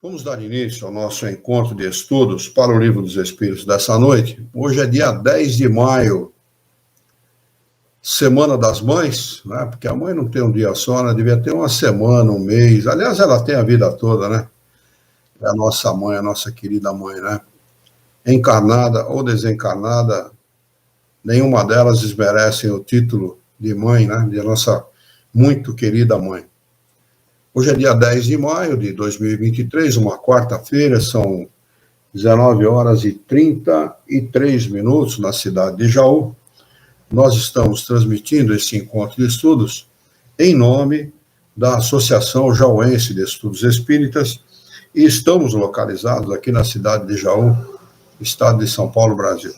Vamos dar início ao nosso encontro de estudos para o Livro dos Espíritos dessa noite. Hoje é dia 10 de maio, Semana das Mães, né? Porque a mãe não tem um dia só, né? Devia ter uma semana, um mês. Aliás, ela tem a vida toda, né? É a nossa mãe, a nossa querida mãe, né? Encarnada ou desencarnada, nenhuma delas desmerecem o título de mãe, né? De nossa muito querida mãe. Hoje é dia 10 de maio de 2023, uma quarta-feira, são 19 horas e 33 minutos na cidade de Jaú. Nós estamos transmitindo esse encontro de estudos em nome da Associação Jauense de Estudos Espíritas e estamos localizados aqui na cidade de Jaú, estado de São Paulo, Brasil.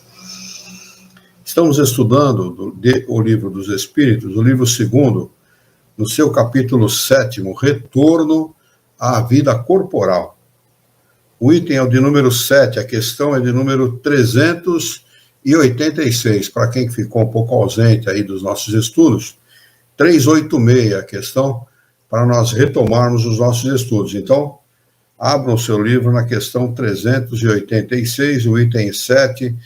Estamos estudando o Livro dos Espíritos, o livro 2º, no seu capítulo 7º, Retorno à Vida Corporal. O item é o de número 7, a questão é de número 386, para quem ficou um pouco ausente aí dos nossos estudos, 386 a questão, para nós retomarmos os nossos estudos. Então, abram o seu livro na questão 386, o item 7,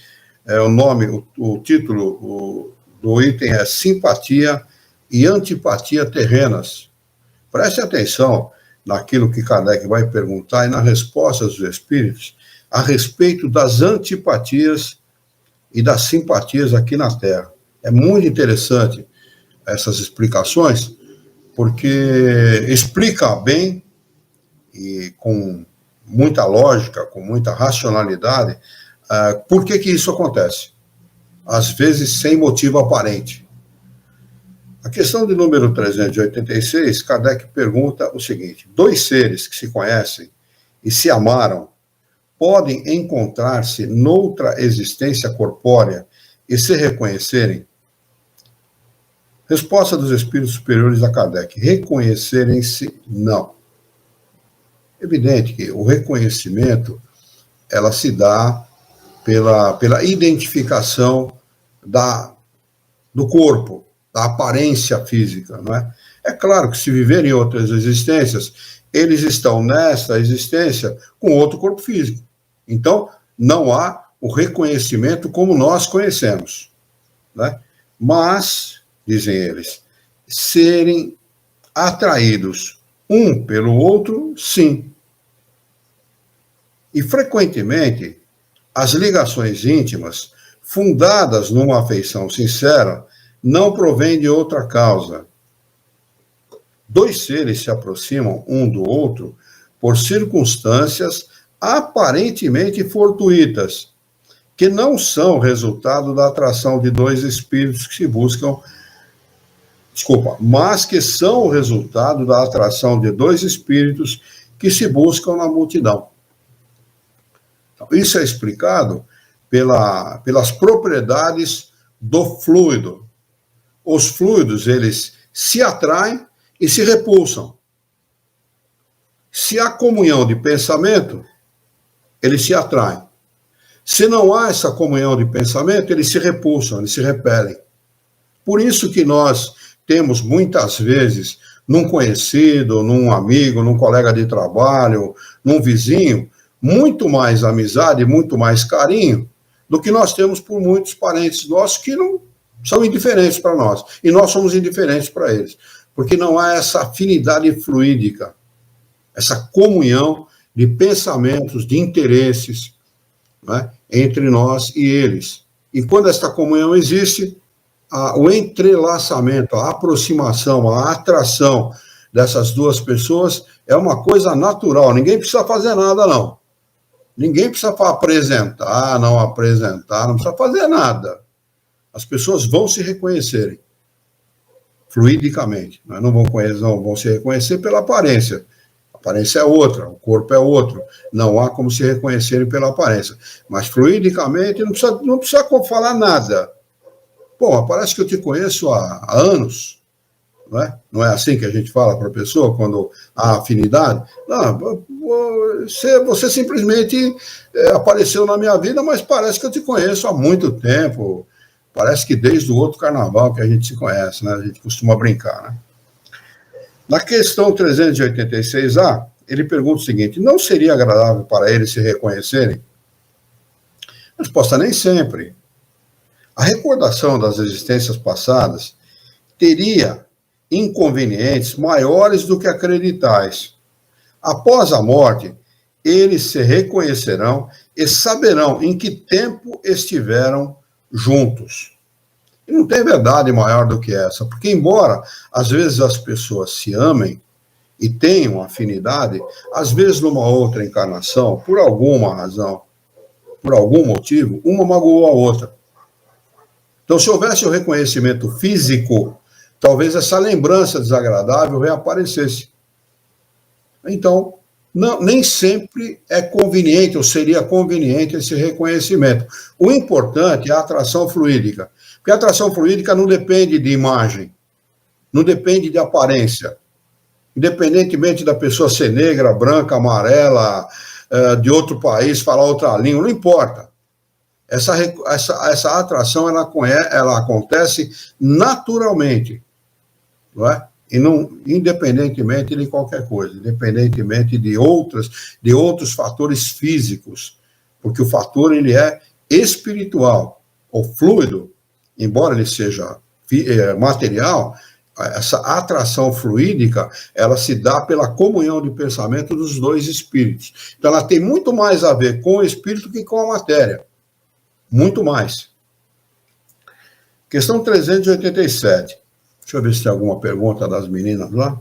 o título do item é Simpatia e Antipatia Terrenas. Preste atenção naquilo que Kardec vai perguntar e nas respostas dos espíritos a respeito das antipatias e das simpatias aqui na Terra. É muito interessante essas explicações, porque explica bem e com muita lógica, com muita racionalidade, por que isso acontece. Às vezes sem motivo aparente. A questão de número 386, Kardec pergunta o seguinte: dois seres que se conhecem e se amaram podem encontrar-se noutra existência corpórea e se reconhecerem? Resposta dos espíritos superiores a Kardec: reconhecerem-se, não. Evidente que o reconhecimento, ela se dá pela identificação do corpo, da aparência física, não é? É claro que se viverem em outras existências, eles estão nessa existência com outro corpo físico. Então, não há o reconhecimento como nós conhecemos, né? Mas, dizem eles, serem atraídos um pelo outro, sim. E, frequentemente, as ligações íntimas, fundadas numa afeição sincera, não provém de outra causa. Dois seres se aproximam um do outro por circunstâncias aparentemente fortuitas, que não são resultado da atração de dois espíritos que se buscam, mas que são o resultado da atração de dois espíritos que se buscam na multidão. Então, isso é explicado pelas propriedades do fluido. Os fluidos, eles se atraem e se repulsam. Se há comunhão de pensamento, eles se atraem. Se não há essa comunhão de pensamento, eles se repulsam, eles se repelem. Por isso que nós temos muitas vezes, num conhecido, num amigo, num colega de trabalho, num vizinho, muito mais amizade, muito mais carinho do que nós temos por muitos parentes nossos que não são indiferentes para nós, e nós somos indiferentes para eles, porque não há essa afinidade fluídica, essa comunhão de pensamentos, de interesses, né, entre nós e eles. E quando essa comunhão existe, o entrelaçamento, a aproximação, a atração dessas duas pessoas é uma coisa natural, ninguém precisa fazer nada, não. Ninguém precisa apresentar, não precisa fazer nada. As pessoas vão se reconhecerem fluidicamente, né? Não vão se reconhecer pela aparência. A aparência é outra, o corpo é outro. Não há como se reconhecerem pela aparência. Mas fluidicamente não precisa falar nada. Bom, parece que eu te conheço há anos. Não é? Não é assim que a gente fala para a pessoa quando há afinidade? Não, você simplesmente apareceu na minha vida, mas parece que eu te conheço há muito tempo. Parece que desde o outro carnaval que a gente se conhece, né? A gente costuma brincar, né? Na questão 386A, ele pergunta o seguinte: não seria agradável para eles se reconhecerem? Resposta: nem sempre. A recordação das existências passadas teria inconvenientes maiores do que acreditais. Após a morte, eles se reconhecerão e saberão em que tempo estiveram juntos. E não tem verdade maior do que essa, porque embora às vezes as pessoas se amem e tenham afinidade, às vezes numa outra encarnação, por alguma razão, por algum motivo, uma magoou a outra. Então, se houvesse o reconhecimento físico, talvez essa lembrança desagradável reaparecesse. Então, não, nem sempre é conveniente, ou seria conveniente esse reconhecimento. O importante é a atração fluídica, porque a atração fluídica não depende de imagem, não depende de aparência. Independentemente da pessoa ser negra, branca, amarela, de outro país, falar outra língua, não importa. Essa atração ela acontece naturalmente, não é? E não, independentemente de qualquer coisa, independentemente de outros fatores físicos, porque o fator ele é espiritual. O fluido, embora ele seja material, essa atração fluídica, ela se dá pela comunhão de pensamento dos dois espíritos. Então, ela tem muito mais a ver com o espírito que com a matéria. Muito mais. Questão 387. Deixa eu ver se tem alguma pergunta das meninas lá.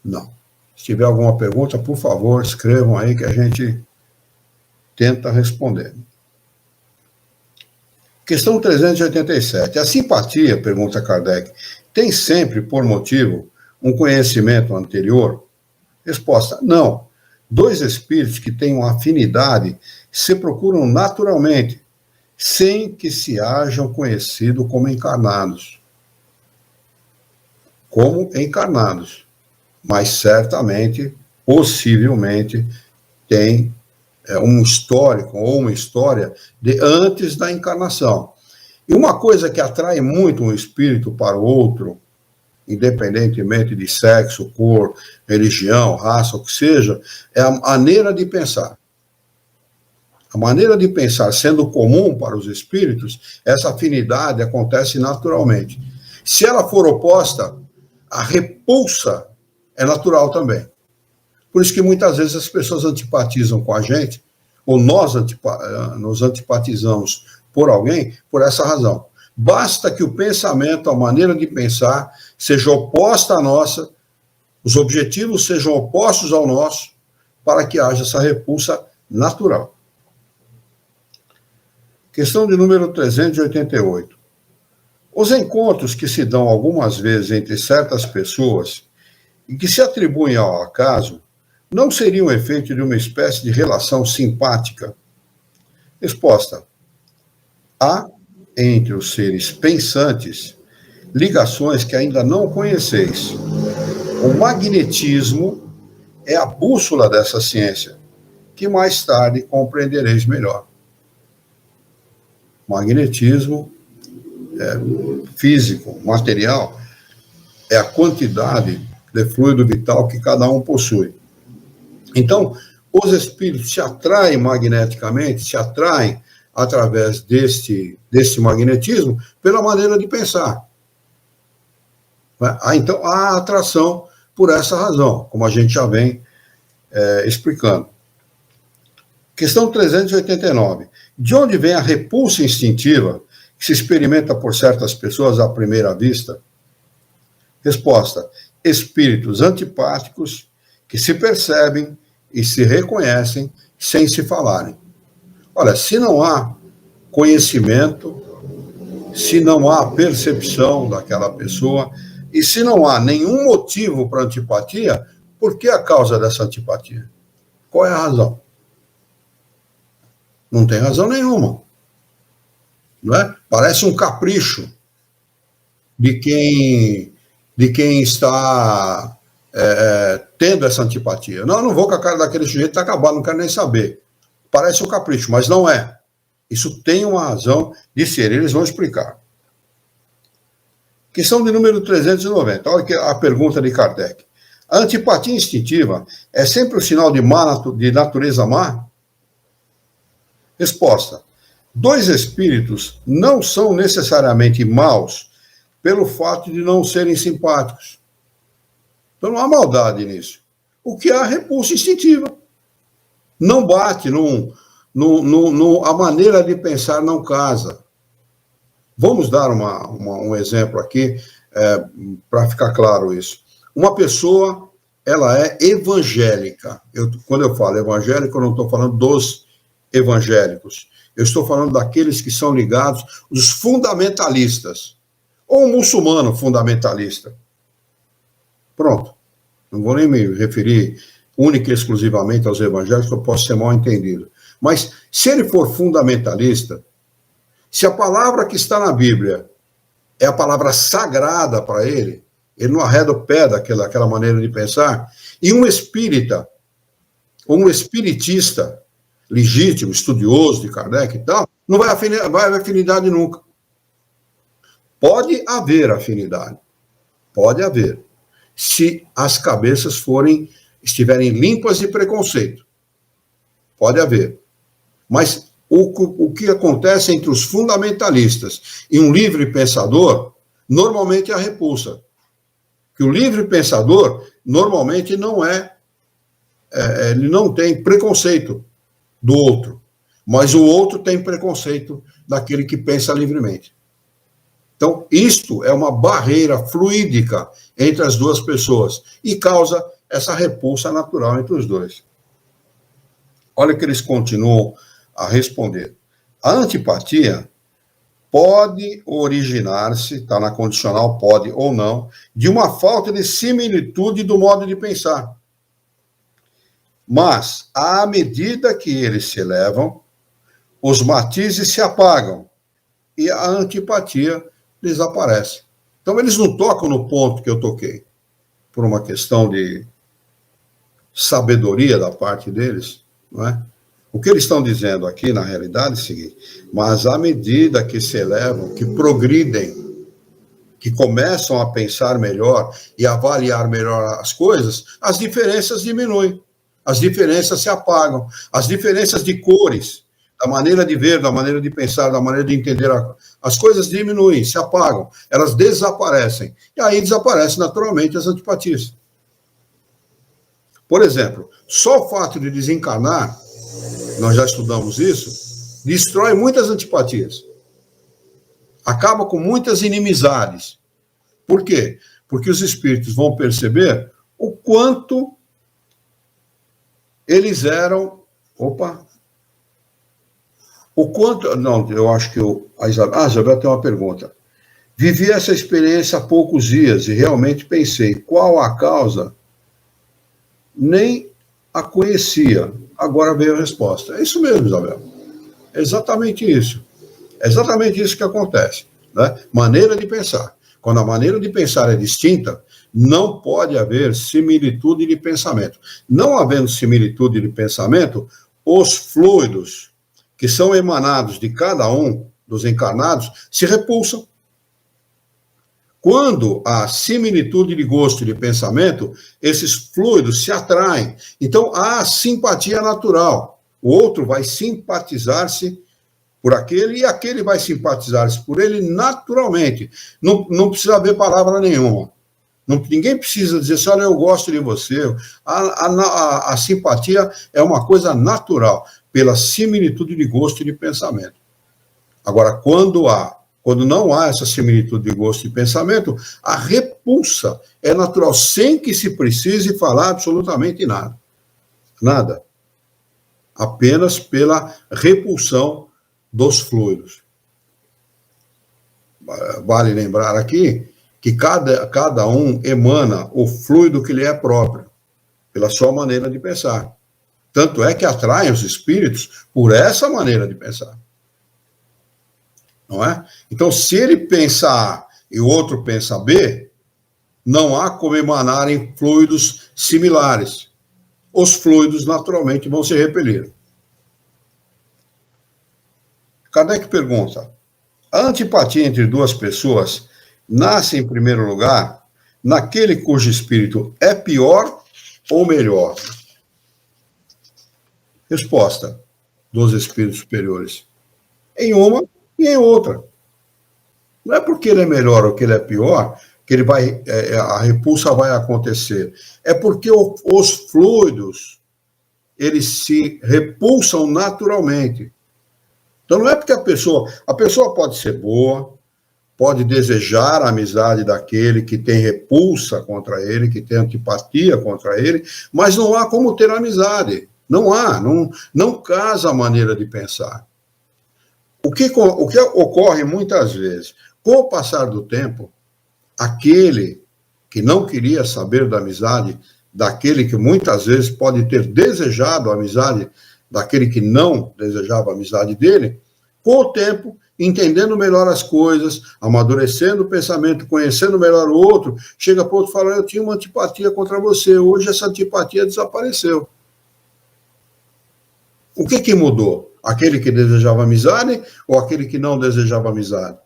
Não. Se tiver alguma pergunta, por favor, escrevam aí que a gente tenta responder. Questão 387. A simpatia, pergunta Kardec, tem sempre por motivo um conhecimento anterior? Resposta: não. Dois espíritos que têm uma afinidade se procuram naturalmente, sem que se hajam conhecido como encarnados. Mas certamente, possivelmente, tem um histórico ou uma história de antes da encarnação. E uma coisa que atrai muito um espírito para o outro, independentemente de sexo, cor, religião, raça, o que seja, é a maneira de pensar. A maneira de pensar sendo comum para os espíritos, essa afinidade acontece naturalmente. Se ela for oposta, a repulsa é natural também. Por isso que muitas vezes as pessoas antipatizam com a gente, ou nós nos antipatizamos por alguém, por essa razão. Basta que o pensamento, a maneira de pensar, seja oposta à nossa, os objetivos sejam opostos ao nosso, para que haja essa repulsa natural. Questão de número 388. Os encontros que se dão algumas vezes entre certas pessoas e que se atribuem ao acaso não seriam efeito de uma espécie de relação simpática? Resposta: há entre os seres pensantes ligações que ainda não conheceis. O magnetismo é a bússola dessa ciência, que mais tarde compreendereis melhor. Magnetismo físico, material, é a quantidade de fluido vital que cada um possui. Então, os espíritos se atraem magneticamente, se atraem através desse magnetismo pela maneira de pensar. Então, há atração por essa razão, como a gente já vem explicando. Questão 389. De onde vem a repulsa instintiva que se experimenta por certas pessoas à primeira vista? Resposta: espíritos antipáticos que se percebem e se reconhecem sem se falarem. Olha, se não há conhecimento, se não há percepção daquela pessoa, e se não há nenhum motivo para antipatia, por que a causa dessa antipatia? Qual é a razão? Não tem razão nenhuma. Não é? Parece um capricho de quem está tendo essa antipatia. Não vou com a cara daquele sujeito, está acabado, não quero nem saber. Parece um capricho, mas não é. Isso tem uma razão de ser, eles vão explicar. Questão de número 390. Olha a pergunta de Kardec. A antipatia instintiva é sempre um sinal de natureza má? Resposta. Dois espíritos não são necessariamente maus pelo fato de não serem simpáticos. Então não há maldade nisso. O que há é repulsa instintiva. Não bate, a maneira de pensar não casa. Vamos dar um exemplo aqui, para ficar claro isso. Uma pessoa, ela é evangélica. Quando eu falo evangélico, eu não estou falando dos evangélicos. Eu estou falando daqueles que são ligados, os fundamentalistas. Ou um muçulmano fundamentalista. Pronto. Não vou nem me referir única e exclusivamente aos evangélicos, que eu posso ser mal entendido. Mas, se ele for fundamentalista, se a palavra que está na Bíblia é a palavra sagrada para ele, ele não arreda o pé daquela maneira de pensar, e um espírita, ou um espiritista legítimo, estudioso de Kardec e tal, não vai haver afinidade nunca. Pode haver afinidade, pode haver, se as cabeças estiverem limpas de preconceito. Pode haver. Mas o que acontece entre os fundamentalistas e um livre pensador, normalmente é a repulsa. Que o livre pensador, normalmente, ele não tem preconceito do outro, mas o outro tem preconceito daquele que pensa livremente. Então, isto é uma barreira fluídica entre as duas pessoas e causa essa repulsa natural entre os dois. Olha que eles continuam a responder. A antipatia pode originar-se, está na condicional pode ou não, de uma falta de similitude do modo de pensar. Mas, à medida que eles se elevam, os matizes se apagam e a antipatia desaparece. Então, eles não tocam no ponto que eu toquei, por uma questão de sabedoria da parte deles, não é? O que eles estão dizendo aqui, na realidade, é o seguinte: mas à medida que se elevam, que progridem, que começam a pensar melhor e avaliar melhor as coisas, as diferenças diminuem, as diferenças se apagam, as diferenças de cores, da maneira de ver, da maneira de pensar, da maneira de entender, as coisas diminuem, se apagam, elas desaparecem. E aí desaparecem naturalmente as antipatias. Por exemplo, só o fato de desencarnar, nós já estudamos isso, destrói muitas antipatias. Acaba com muitas inimizades. Por quê? Porque os espíritos vão perceber o quanto eles eram... Não, eu acho que a Isabel tem uma pergunta. Vivi essa experiência há poucos dias e realmente pensei, qual a causa? Nem a conhecia. Agora veio a resposta. É isso mesmo, Isabel. É exatamente isso. É exatamente isso que acontece, né? Maneira de pensar. Quando a maneira de pensar é distinta, não pode haver similitude de pensamento. Não havendo similitude de pensamento, os fluidos que são emanados de cada um dos encarnados se repulsam. Quando há similitude de gosto e de pensamento, esses fluidos se atraem. Então, há simpatia natural. O outro vai simpatizar-se por aquele e aquele vai simpatizar-se por ele naturalmente. Não precisa haver palavra nenhuma. Ninguém precisa dizer assim, olha, eu gosto de você. A simpatia é uma coisa natural, pela similitude de gosto e de pensamento. Agora, quando não há essa similitude de gosto e pensamento, a repulsa é natural, sem que se precise falar absolutamente nada. Nada. Apenas pela repulsão dos fluidos. Vale lembrar aqui que cada um emana o fluido que lhe é próprio, pela sua maneira de pensar. Tanto é que atraem os espíritos por essa maneira de pensar. Não é? Então, se ele pensa A e o outro pensa B, não há como emanarem fluidos similares. Os fluidos, naturalmente, vão se repelir. Kardec pergunta, a antipatia entre duas pessoas nasce, em primeiro lugar, naquele cujo espírito é pior ou melhor? Resposta dos espíritos superiores: em uma e em outra. Não é porque ele é melhor ou que ele é pior que ele vai, a repulsa vai acontecer. É porque os fluidos, eles se repulsam naturalmente. Então não é porque a pessoa pode ser boa, pode desejar a amizade daquele que tem repulsa contra ele, que tem antipatia contra ele, mas não há como ter amizade. Não há, não casa a maneira de pensar. O que ocorre muitas vezes? Com o passar do tempo, aquele que não queria saber da amizade, daquele que muitas vezes pode ter desejado a amizade, daquele que não desejava a amizade dele, com o tempo, entendendo melhor as coisas, amadurecendo o pensamento, conhecendo melhor o outro, chega para o outro e fala: eu tinha uma antipatia contra você, hoje essa antipatia desapareceu. O que mudou? Aquele que desejava amizade ou aquele que não desejava amizade?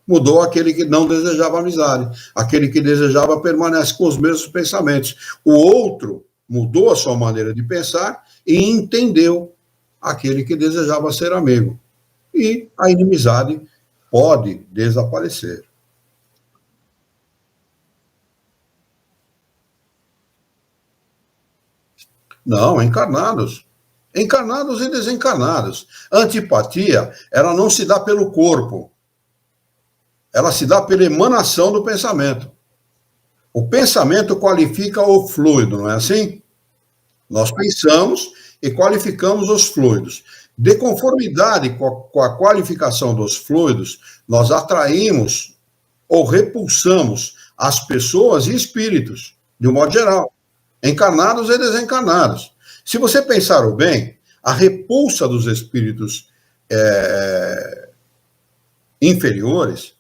Mudou aquele que não desejava amizade. Aquele que desejava permanece com os mesmos pensamentos. O outro mudou a sua maneira de pensar e entendeu aquele que desejava ser amigo. E a inimizade pode desaparecer. Não, encarnados. Encarnados e desencarnados. A antipatia, ela não se dá pelo corpo. Ela se dá pela emanação do pensamento. O pensamento qualifica o fluido, não é assim? Nós pensamos e qualificamos os fluidos. De conformidade com a qualificação dos fluidos, nós atraímos ou repulsamos as pessoas e espíritos, de um modo geral, encarnados e desencarnados. Se você pensar o bem, a repulsa dos espíritos inferiores,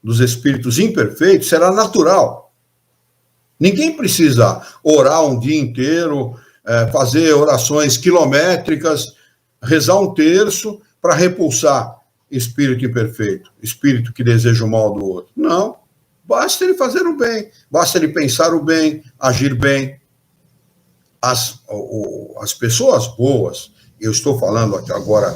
dos espíritos imperfeitos, será natural. Ninguém precisa orar um dia inteiro, fazer orações quilométricas, rezar um terço para repulsar espírito imperfeito, espírito que deseja o mal do outro. Não. Basta ele fazer o bem, basta ele pensar o bem, agir bem. As pessoas boas, eu estou falando agora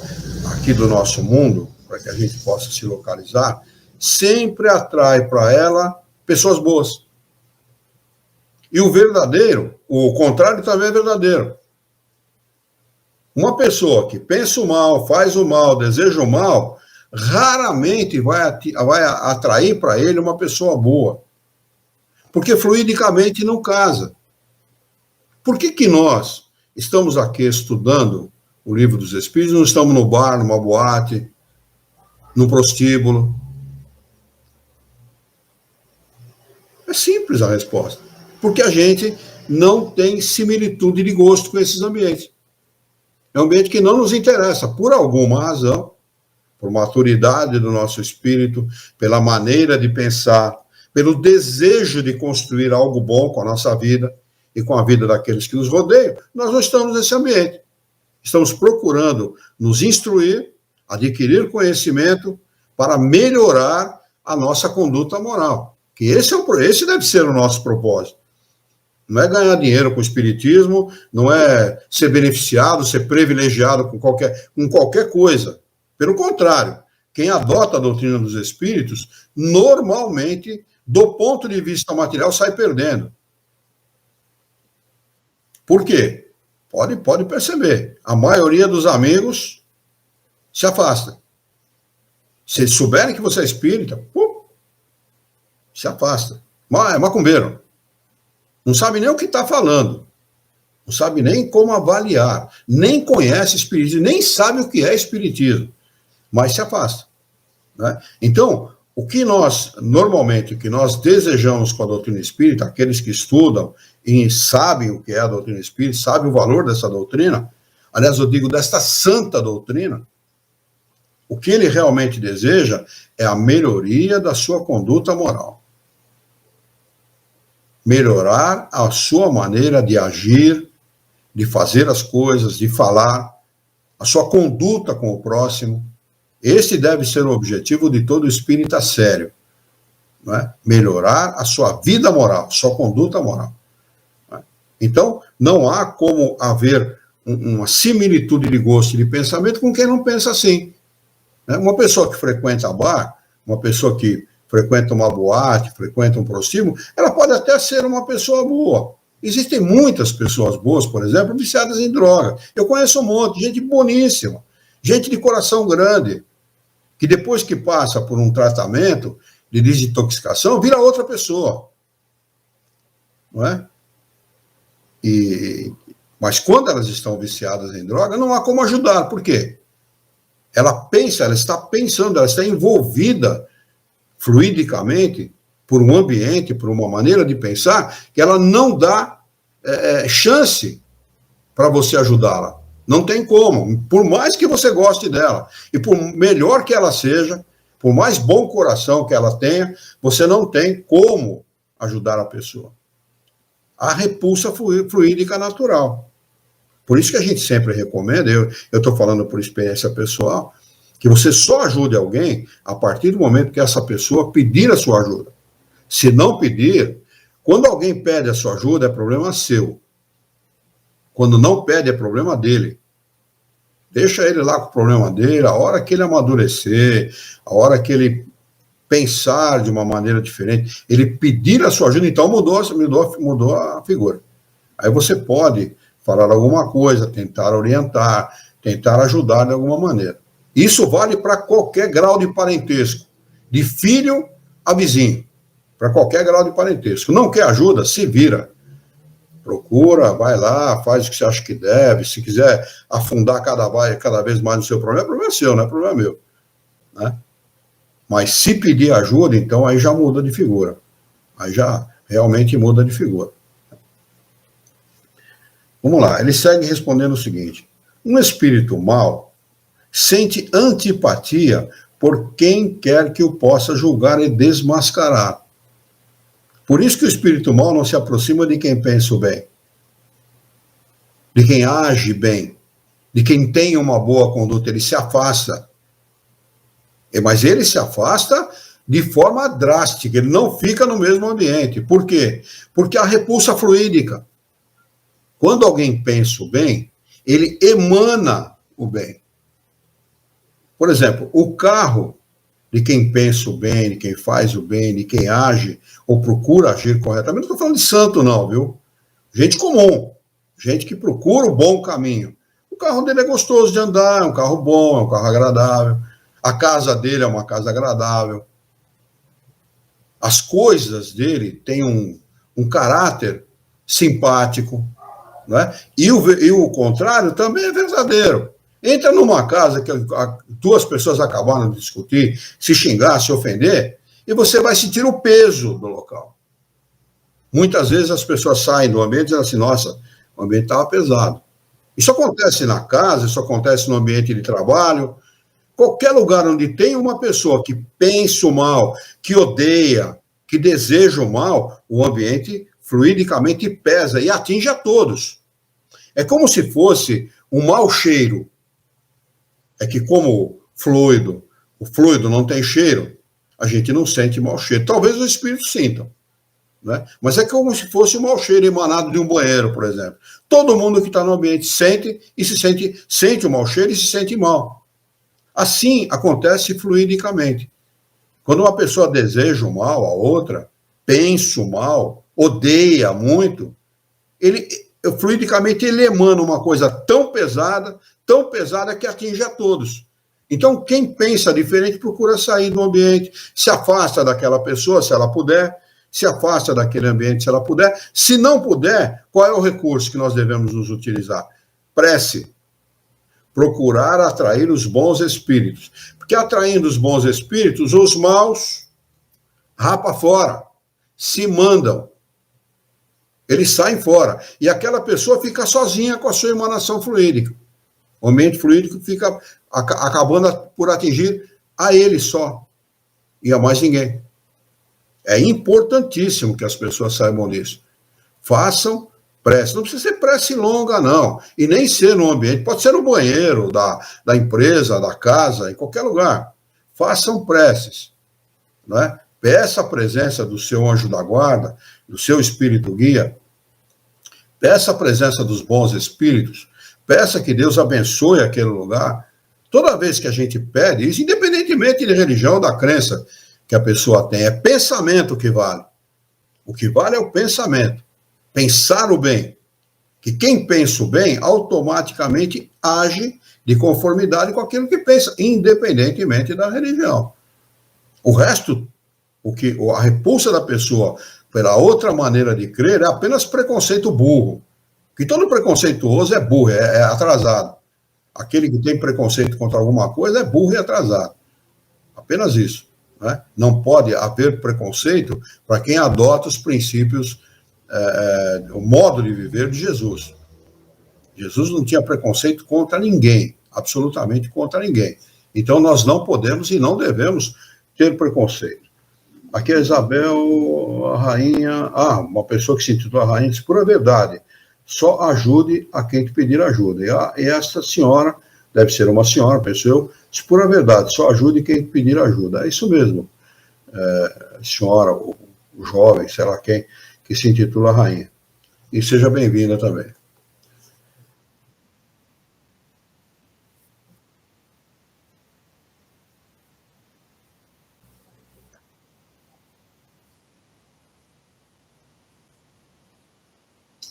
aqui do nosso mundo, para que a gente possa se localizar, sempre atrai para ela pessoas boas. E o verdadeiro, o contrário também é verdadeiro. Uma pessoa que pensa o mal, faz o mal, deseja o mal, raramente vai atrair para ele uma pessoa boa. Porque fluidicamente não casa. Por que nós estamos aqui estudando o Livro dos Espíritos, não estamos no bar, numa boate, no prostíbulo? É simples a resposta. Porque a gente não tem similitude de gosto com esses ambientes. É um ambiente que não nos interessa, por alguma razão, por maturidade do nosso espírito, pela maneira de pensar, pelo desejo de construir algo bom com a nossa vida e com a vida daqueles que nos rodeiam, nós não estamos nesse ambiente. Estamos procurando nos instruir, adquirir conhecimento para melhorar a nossa conduta moral. Que esse deve ser o nosso propósito. Não é ganhar dinheiro com o espiritismo, não é ser beneficiado, ser privilegiado com qualquer coisa. Pelo contrário, quem adota a doutrina dos espíritos, normalmente, do ponto de vista material, sai perdendo. Por quê? Pode perceber. A maioria dos amigos se afasta. Se souberem que você é espírita, se afasta. É macumbeiro. Não sabe nem o que está falando. Não sabe nem como avaliar. Nem conhece espiritismo, nem sabe o que é espiritismo. Mas se afasta. Né? Então, o que nós desejamos com a doutrina espírita, aqueles que estudam e sabem o que é a doutrina espírita, sabem o valor dessa doutrina, aliás, eu digo desta santa doutrina, o que ele realmente deseja é a melhoria da sua conduta moral. Melhorar a sua maneira de agir, de fazer as coisas, de falar, a sua conduta com o próximo. Esse deve ser o objetivo de todo espírita sério. não é? Melhorar a sua vida moral, sua conduta moral. Não é? Então, não há como haver uma similitude de gosto e de pensamento com quem não pensa assim. Né? Uma pessoa que frequenta bar, uma pessoa que frequenta uma boate, frequenta um prostíbulo, ela pode até ser uma pessoa boa. Existem muitas pessoas boas, por exemplo, viciadas em droga. Eu conheço um monte, gente boníssima, gente de coração grande, que depois que passa por um tratamento de desintoxicação, vira outra pessoa. Não é? Mas quando elas estão viciadas em droga, não há como ajudar. Por quê? Ela pensa, ela está pensando, ela está envolvida fluidicamente por um ambiente, por uma maneira de pensar, que ela não dá chance para você ajudá-la. Não tem como. Por mais que você goste dela, e por melhor que ela seja, por mais bom coração que ela tenha, você não tem como ajudar a pessoa. A repulsa fluídica natural. Por isso que a gente sempre recomenda, eu estou falando por experiência pessoal, que você só ajude alguém a partir do momento que essa pessoa pedir a sua ajuda. Se não pedir, quando alguém pede a sua ajuda, é problema seu. Quando não pede, é problema dele. Deixa ele lá com o problema dele, a hora que ele amadurecer, a hora que ele pensar de uma maneira diferente, ele pedir a sua ajuda, então mudou a figura. Aí você pode falar alguma coisa, tentar orientar, tentar ajudar de alguma maneira. Isso vale para qualquer grau de parentesco, de filho a vizinho, para qualquer grau de parentesco. Não quer ajuda? Se vira. Procura, vai lá, faz o que você acha que deve. Se quiser afundar cada vez mais no seu problema, é problema seu, não é problema meu. Né? Mas se pedir ajuda, então aí já muda de figura. Aí já realmente muda de figura. Vamos lá, ele segue respondendo o seguinte: um espírito mau sente antipatia por quem quer que o possa julgar e desmascarar. Por isso que o espírito mau não se aproxima de quem pensa o bem, de quem age bem, de quem tem uma boa conduta, ele se afasta. Mas ele se afasta de forma drástica, ele não fica no mesmo ambiente. Por quê? Porque a repulsa fluídica. Quando alguém pensa o bem, ele emana o bem. Por exemplo, o carro de quem pensa o bem, de quem faz o bem, de quem age ou procura agir corretamente, não estou falando de santo não, viu? Gente comum, gente que procura o bom caminho. O carro dele é gostoso de andar, é um carro bom, é um carro agradável. A casa dele é uma casa agradável. As coisas dele têm um caráter simpático, né? E o contrário também é verdadeiro. Entra numa casa que duas pessoas acabaram de discutir, se xingar, se ofender, e você vai sentir o peso do local. Muitas vezes as pessoas saem do ambiente e dizem assim, nossa, o ambiente estava pesado. Isso acontece na casa, isso acontece no ambiente de trabalho, qualquer lugar onde tem uma pessoa que pensa o mal, que odeia, que deseja o mal, o ambiente fluidicamente pesa e atinge a todos. É como se fosse um mau cheiro. É que como o fluido não tem cheiro, a gente não sente mau cheiro. Talvez os espíritos sintam, né? Mas é como se fosse um mau cheiro emanado de um banheiro, por exemplo. Todo mundo que está no ambiente sente o mau cheiro e se sente mal. Assim acontece fluidicamente. Quando uma pessoa deseja o mal à outra, pensa o mal, odeia muito, fluidicamente ele emana uma coisa tão pesada que atinge a todos. Então, quem pensa diferente procura sair do ambiente, se afasta daquela pessoa, se ela puder, se afasta daquele ambiente, se ela puder. Se não puder, qual é o recurso que nós devemos nos utilizar? Prece. Procurar atrair os bons espíritos. Porque atraindo os bons espíritos, os maus rapa fora, se mandam. Eles saem fora. E aquela pessoa fica sozinha com a sua emanação fluídica. O ambiente fluídico fica acabando por atingir a ele só. E a mais ninguém. É importantíssimo que as pessoas saibam disso. Façam prece. Não precisa ser prece longa, não. E nem ser no ambiente. Pode ser no banheiro da empresa, da casa, em qualquer lugar. Façam preces. Não é? Peça a presença do seu anjo da guarda, do seu espírito guia, peça a presença dos bons espíritos, peça que Deus abençoe aquele lugar. Toda vez que a gente pede isso, independentemente de religião, da crença que a pessoa tem, é pensamento que vale. O que vale é o pensamento. Pensar o bem. Que quem pensa o bem, automaticamente age de conformidade com aquilo que pensa, independentemente da religião. O resto, a repulsa da pessoa pela outra maneira de crer é apenas preconceito burro. Que todo preconceituoso é burro, é atrasado. Aquele que tem preconceito contra alguma coisa é burro e atrasado. Apenas isso. Né? Não pode haver preconceito para quem adota os princípios, o modo de viver de Jesus. Jesus não tinha preconceito contra ninguém, absolutamente contra ninguém. Então nós não podemos e não devemos ter preconceito. Aqui é Isabel, a rainha... uma pessoa que se intitula rainha, diz, pura verdade, só ajude a quem te pedir ajuda. E esta senhora, deve ser uma senhora, penso eu, diz, pura verdade, só ajude quem te pedir ajuda. É isso mesmo. Senhora, o jovem, sei lá quem, que se intitula rainha. E seja bem-vinda também.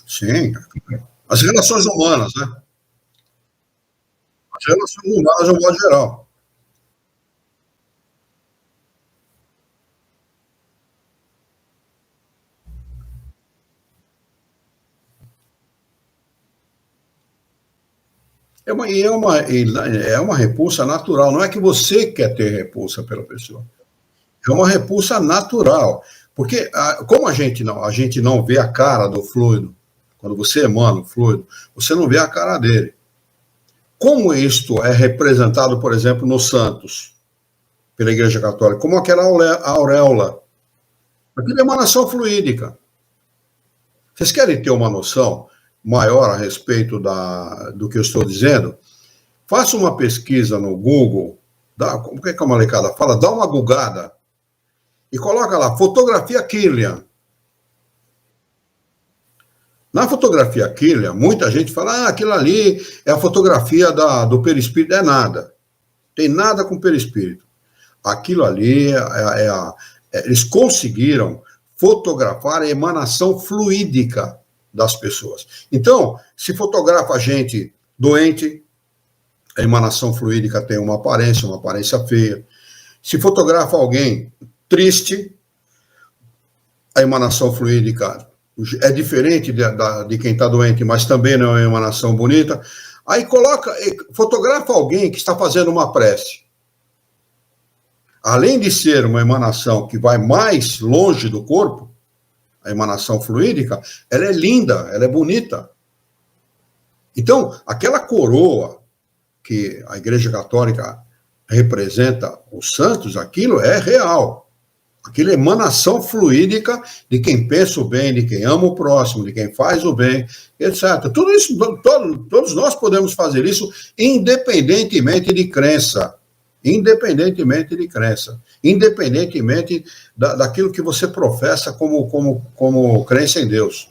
Sim, as relações humanas, né? As relações humanas, de um modo geral. É uma repulsa natural, não é que você quer ter repulsa pela pessoa. É uma repulsa natural. Porque, como a gente não vê a cara do fluido, quando você emana o fluido, você não vê a cara dele. Como isto é representado, por exemplo, nos santos, pela Igreja Católica, como aquela auréola. Aquilo é emanação fluídica. Vocês querem ter uma noção maior a respeito do que eu estou dizendo? Faça uma pesquisa no Google, como é que a molecada fala? Dá uma googada e coloca lá, fotografia Kirlian. Na fotografia Kirlian, muita gente fala, aquilo ali é a fotografia do perispírito. É nada. Tem nada com perispírito. Aquilo ali eles conseguiram fotografar a emanação fluídica das pessoas. Então, se fotografa a gente doente, a emanação fluídica tem uma aparência feia. Se fotografa alguém triste, a emanação fluídica é diferente de quem está doente, mas também não é uma emanação bonita. Aí fotografa alguém que está fazendo uma prece. Além de ser uma emanação que vai mais longe do corpo, a emanação fluídica, ela é linda, ela é bonita. Então, aquela coroa que a Igreja Católica representa os santos, aquilo é real. Aquilo é emanação fluídica de quem pensa o bem, de quem ama o próximo, de quem faz o bem, etc. Tudo isso, todos nós podemos fazer isso, independentemente de crença. Independentemente de crença. Independentemente daquilo que você professa como crença em Deus.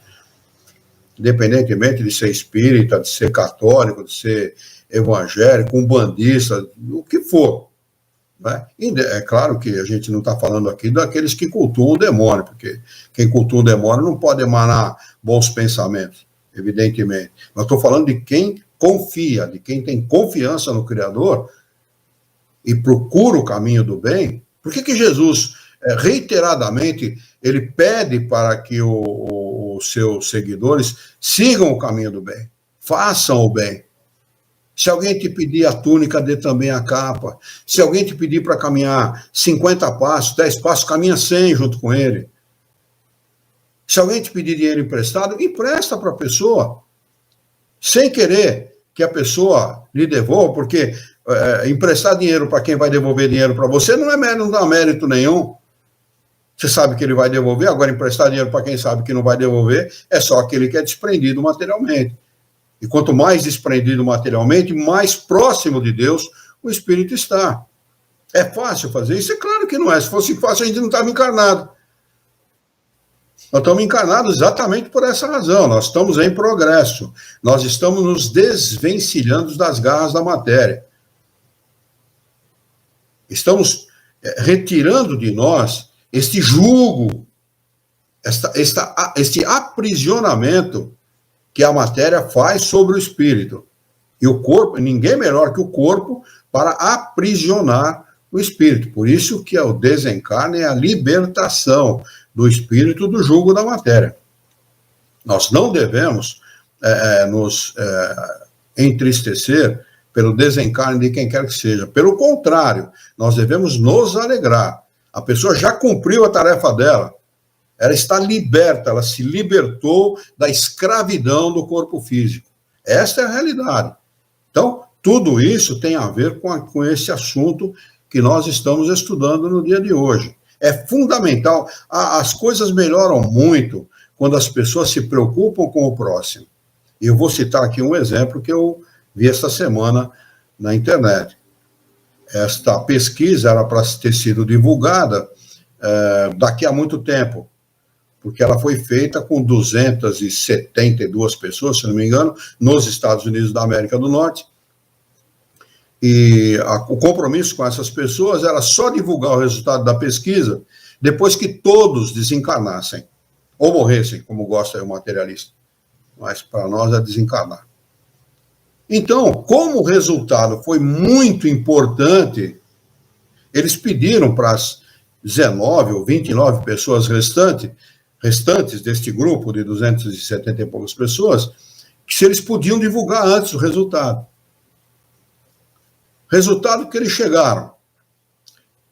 Independentemente de ser espírita, de ser católico, de ser evangélico, umbandista, o que for. Né? É claro que a gente não está falando aqui daqueles que cultuam o demônio, porque quem cultua o demônio não pode emanar bons pensamentos, evidentemente. Mas estou falando de quem confia, de quem tem confiança no Criador e procura o caminho do bem. Por que Jesus, reiteradamente, ele pede para que os seus seguidores sigam o caminho do bem, façam o bem? Se alguém te pedir a túnica, dê também a capa. Se alguém te pedir para caminhar 50 passos, 10 passos, caminha 100 junto com ele. Se alguém te pedir dinheiro emprestado, empresta para a pessoa. Sem querer que a pessoa lhe devolva, porque emprestar dinheiro para quem vai devolver dinheiro para você não dá mérito nenhum. Você sabe que ele vai devolver, agora emprestar dinheiro para quem sabe que não vai devolver é só aquele que é desprendido materialmente. E quanto mais desprendido materialmente, mais próximo de Deus o espírito está. É fácil fazer isso? É claro Claro que não é. Se fosse fácil, a gente não estava encarnado. Nós estamos encarnados exatamente por essa razão. Nós estamos em progresso. Nós estamos nos desvencilhando das garras da matéria. Estamos retirando de nós este jugo, este aprisionamento que a matéria faz sobre o espírito. E o corpo, ninguém melhor que o corpo para aprisionar o espírito. Por isso que o desencarne é a libertação do espírito do jugo da matéria. Nós não devemos nos entristecer pelo desencarne de quem quer que seja. Pelo contrário, nós devemos nos alegrar. A pessoa já cumpriu a tarefa dela. Ela está liberta, ela se libertou da escravidão do corpo físico. Esta é a realidade. Então, tudo isso tem a ver com esse assunto que nós estamos estudando no dia de hoje. É fundamental. As coisas melhoram muito quando as pessoas se preocupam com o próximo. E eu vou citar aqui um exemplo que eu vi esta semana na internet. Esta pesquisa era para ter sido divulgada daqui a muito tempo, porque ela foi feita com 272 pessoas, se não me engano, nos Estados Unidos da América do Norte. E o compromisso com essas pessoas era só divulgar o resultado da pesquisa depois que todos desencarnassem, ou morressem, como gosta o materialista. Mas para nós é desencarnar. Então, como o resultado foi muito importante, eles pediram para as 19 ou 29 pessoas restantes deste grupo de 270 e poucas pessoas, que se eles podiam divulgar antes o resultado. Resultado que eles chegaram.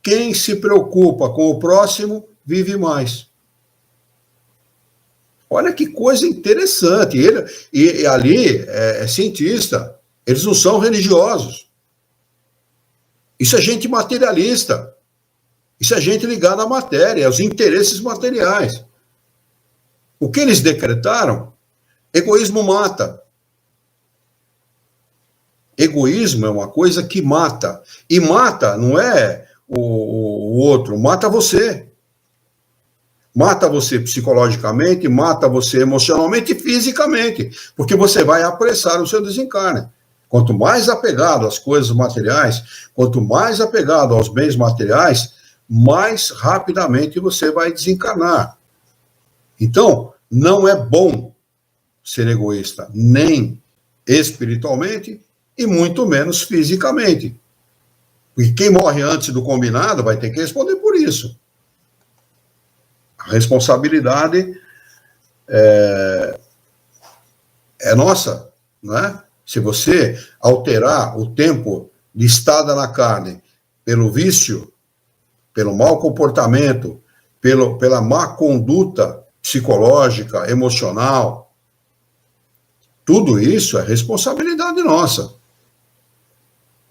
Quem se preocupa com o próximo, vive mais. Olha que coisa interessante. E ali é cientista. Eles não são religiosos. Isso é gente materialista. Isso é gente ligada à matéria, aos interesses materiais. O que eles decretaram? Egoísmo mata. Egoísmo é uma coisa que mata. E mata não é o outro, mata você. Mata você psicologicamente, mata você emocionalmente e fisicamente, porque você vai apressar o seu desencarne. Quanto mais apegado às coisas materiais, quanto mais apegado aos bens materiais, mais rapidamente você vai desencarnar. Então, não é bom ser egoísta, nem espiritualmente e muito menos fisicamente. Porque quem morre antes do combinado vai ter que responder por isso. A responsabilidade é nossa, não é? Se você alterar o tempo de estada na carne pelo vício, pelo mau comportamento, pela má conduta psicológica, emocional, tudo isso é responsabilidade nossa.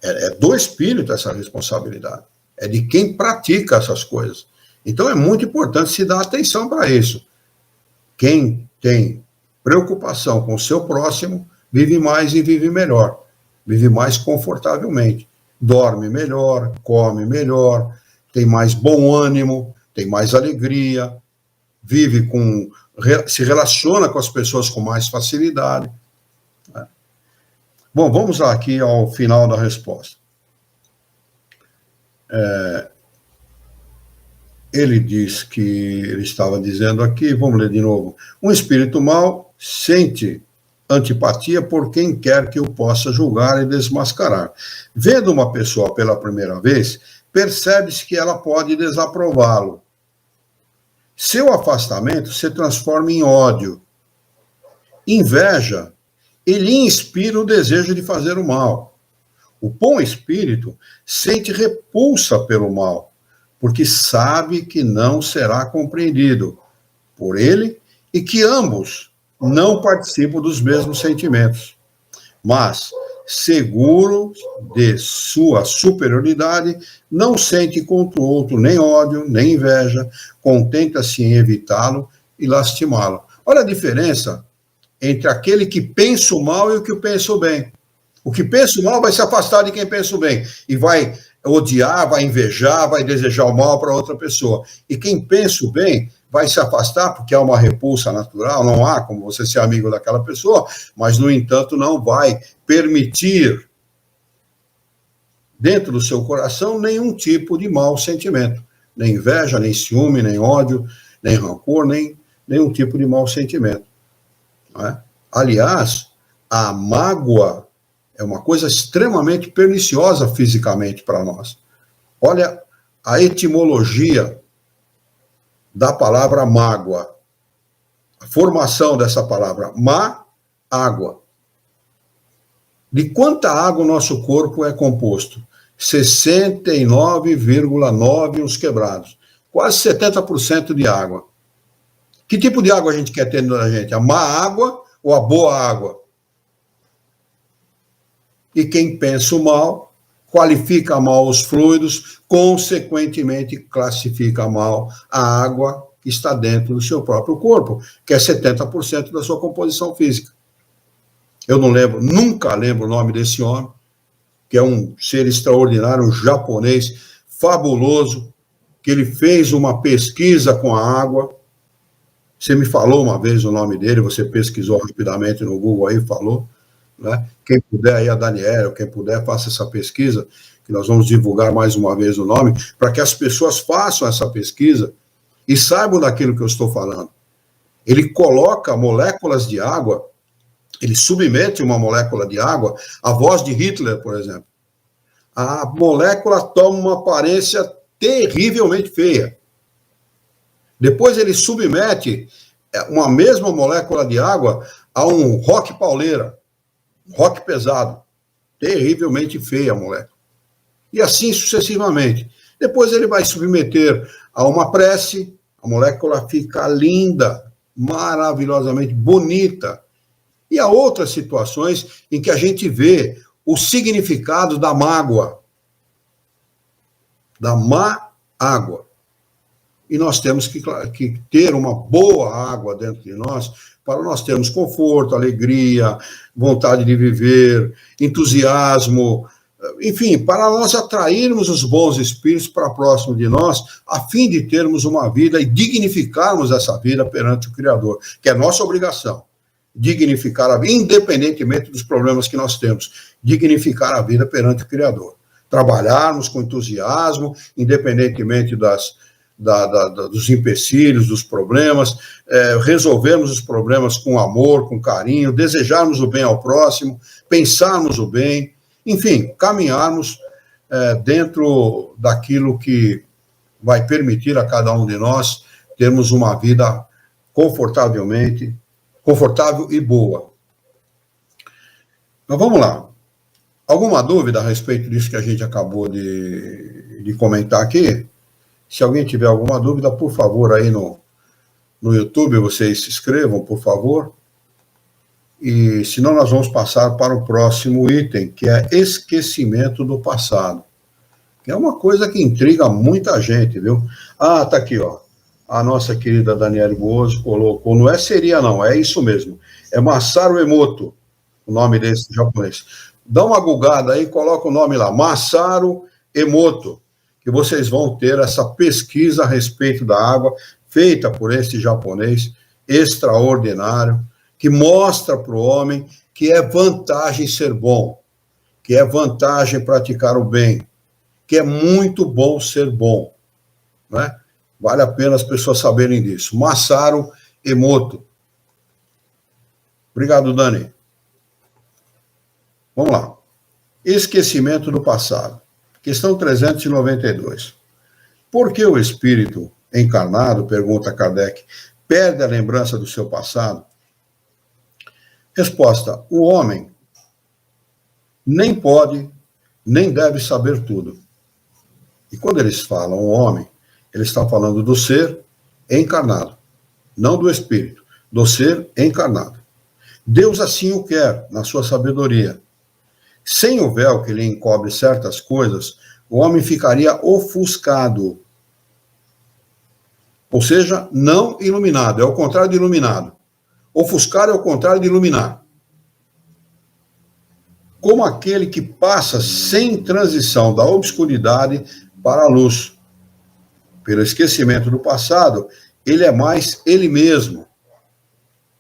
É do espírito essa responsabilidade. É de quem pratica essas coisas. Então é muito importante se dar atenção para isso. Quem tem preocupação com o seu próximo, vive mais e vive melhor. Vive mais confortavelmente. Dorme melhor, come melhor, tem mais bom ânimo, tem mais alegria, se relaciona com as pessoas com mais facilidade. Bom, vamos aqui ao final da resposta. Ele diz que, ele estava dizendo aqui, vamos ler de novo. Um espírito mau sente antipatia por quem quer que o possa julgar e desmascarar. Vendo uma pessoa pela primeira vez, percebe-se que ela pode desaprová-lo. Seu afastamento se transforma em ódio. Inveja, ele inspira o desejo de fazer o mal. O bom espírito sente repulsa pelo mal, porque sabe que não será compreendido por ele e que ambos não participam dos mesmos sentimentos. Mas, seguro de sua superioridade, não sente contra o outro nem ódio, nem inveja, contenta-se em evitá-lo e lastimá-lo. Olha a diferença entre aquele que pensa o mal e o que pensa o bem. O que pensa o mal vai se afastar de quem pensa o bem e vai odiar, vai invejar, vai desejar o mal para outra pessoa. E quem pensa o bem vai se afastar, porque há uma repulsa natural, não há como você ser amigo daquela pessoa, mas, no entanto, não vai permitir, dentro do seu coração, nenhum tipo de mau sentimento. Nem inveja, nem ciúme, nem ódio, nem rancor, nem nenhum tipo de mau sentimento. Não é? Aliás, a mágoa é uma coisa extremamente perniciosa fisicamente para nós. Olha a etimologia da palavra mágoa. A formação dessa palavra, água. De quanta água o nosso corpo é composto? 69,9 uns quebrados. Quase 70% de água. Que tipo de água a gente quer ter dentro da gente? A má água ou a boa água? E quem pensa o mal, qualifica mal os fluidos, consequentemente classifica mal a água que está dentro do seu próprio corpo, que é 70% da sua composição física. Eu não lembro, nunca lembro o nome desse homem, que é um ser extraordinário, um japonês fabuloso, que ele fez uma pesquisa com a água. Você me falou uma vez o nome dele, você pesquisou rapidamente no Google aí, falou. Né? Quem puder aí, a Daniela, quem puder, faça essa pesquisa, que nós vamos divulgar mais uma vez o nome, para que as pessoas façam essa pesquisa e saibam daquilo que eu estou falando. Ele coloca moléculas de água, ele submete uma molécula de água à voz de Hitler, por exemplo. A molécula toma uma aparência terrivelmente feia. Depois ele submete uma mesma molécula de água a um rock pauleira, rock pesado, terrivelmente feia a molécula. E assim sucessivamente. Depois ele vai submeter a uma prece, a molécula fica linda, maravilhosamente bonita. E há outras situações em que a gente vê o significado da mágoa, da má água. E nós temos que ter uma boa água dentro de nós, para nós termos conforto, alegria, vontade de viver, entusiasmo, enfim, para nós atrairmos os bons espíritos para próximo de nós, a fim de termos uma vida e dignificarmos essa vida perante o Criador, que é nossa obrigação, dignificar a vida, independentemente dos problemas que nós temos, dignificar a vida perante o Criador. Trabalharmos com entusiasmo, independentemente dos empecilhos, dos problemas, resolvermos os problemas com amor, com carinho, desejarmos o bem ao próximo, pensarmos o bem, enfim, caminharmos dentro daquilo que vai permitir a cada um de nós termos uma vida confortável e boa. Mas vamos lá. Alguma dúvida a respeito disso que a gente acabou de comentar aqui? Se alguém tiver alguma dúvida, por favor, aí no YouTube, vocês se inscrevam, por favor. E senão nós vamos passar para o próximo item, que é esquecimento do passado. Que é uma coisa que intriga muita gente, viu? Ah, tá aqui, ó. A nossa querida Daniela Bozo colocou, não é seria não, é isso mesmo. É Masaru Emoto, o nome desse japonês. Dá uma googada aí, coloca o nome lá, Masaru Emoto, que vocês vão ter essa pesquisa a respeito da água, feita por este japonês extraordinário, que mostra para o homem que é vantagem ser bom, que é vantagem praticar o bem, que é muito bom ser bom, né? Vale a pena as pessoas saberem disso. Masaru Emoto. Obrigado, Dani. Vamos lá. Esquecimento do passado. Questão 392. Por que o espírito encarnado, pergunta Kardec, perde a lembrança do seu passado? Resposta: o homem nem pode, nem deve saber tudo. E quando eles falam o homem, eles estão falando do ser encarnado, não do espírito, do ser encarnado. Deus assim o quer, na sua sabedoria. Sem o véu que lhe encobre certas coisas, o homem ficaria ofuscado. Ou seja, não iluminado, é o contrário de iluminado. Ofuscar é o contrário de iluminar. como aquele que passa sem transição da obscuridade para a luz. Pelo esquecimento do passado, ele é mais ele mesmo.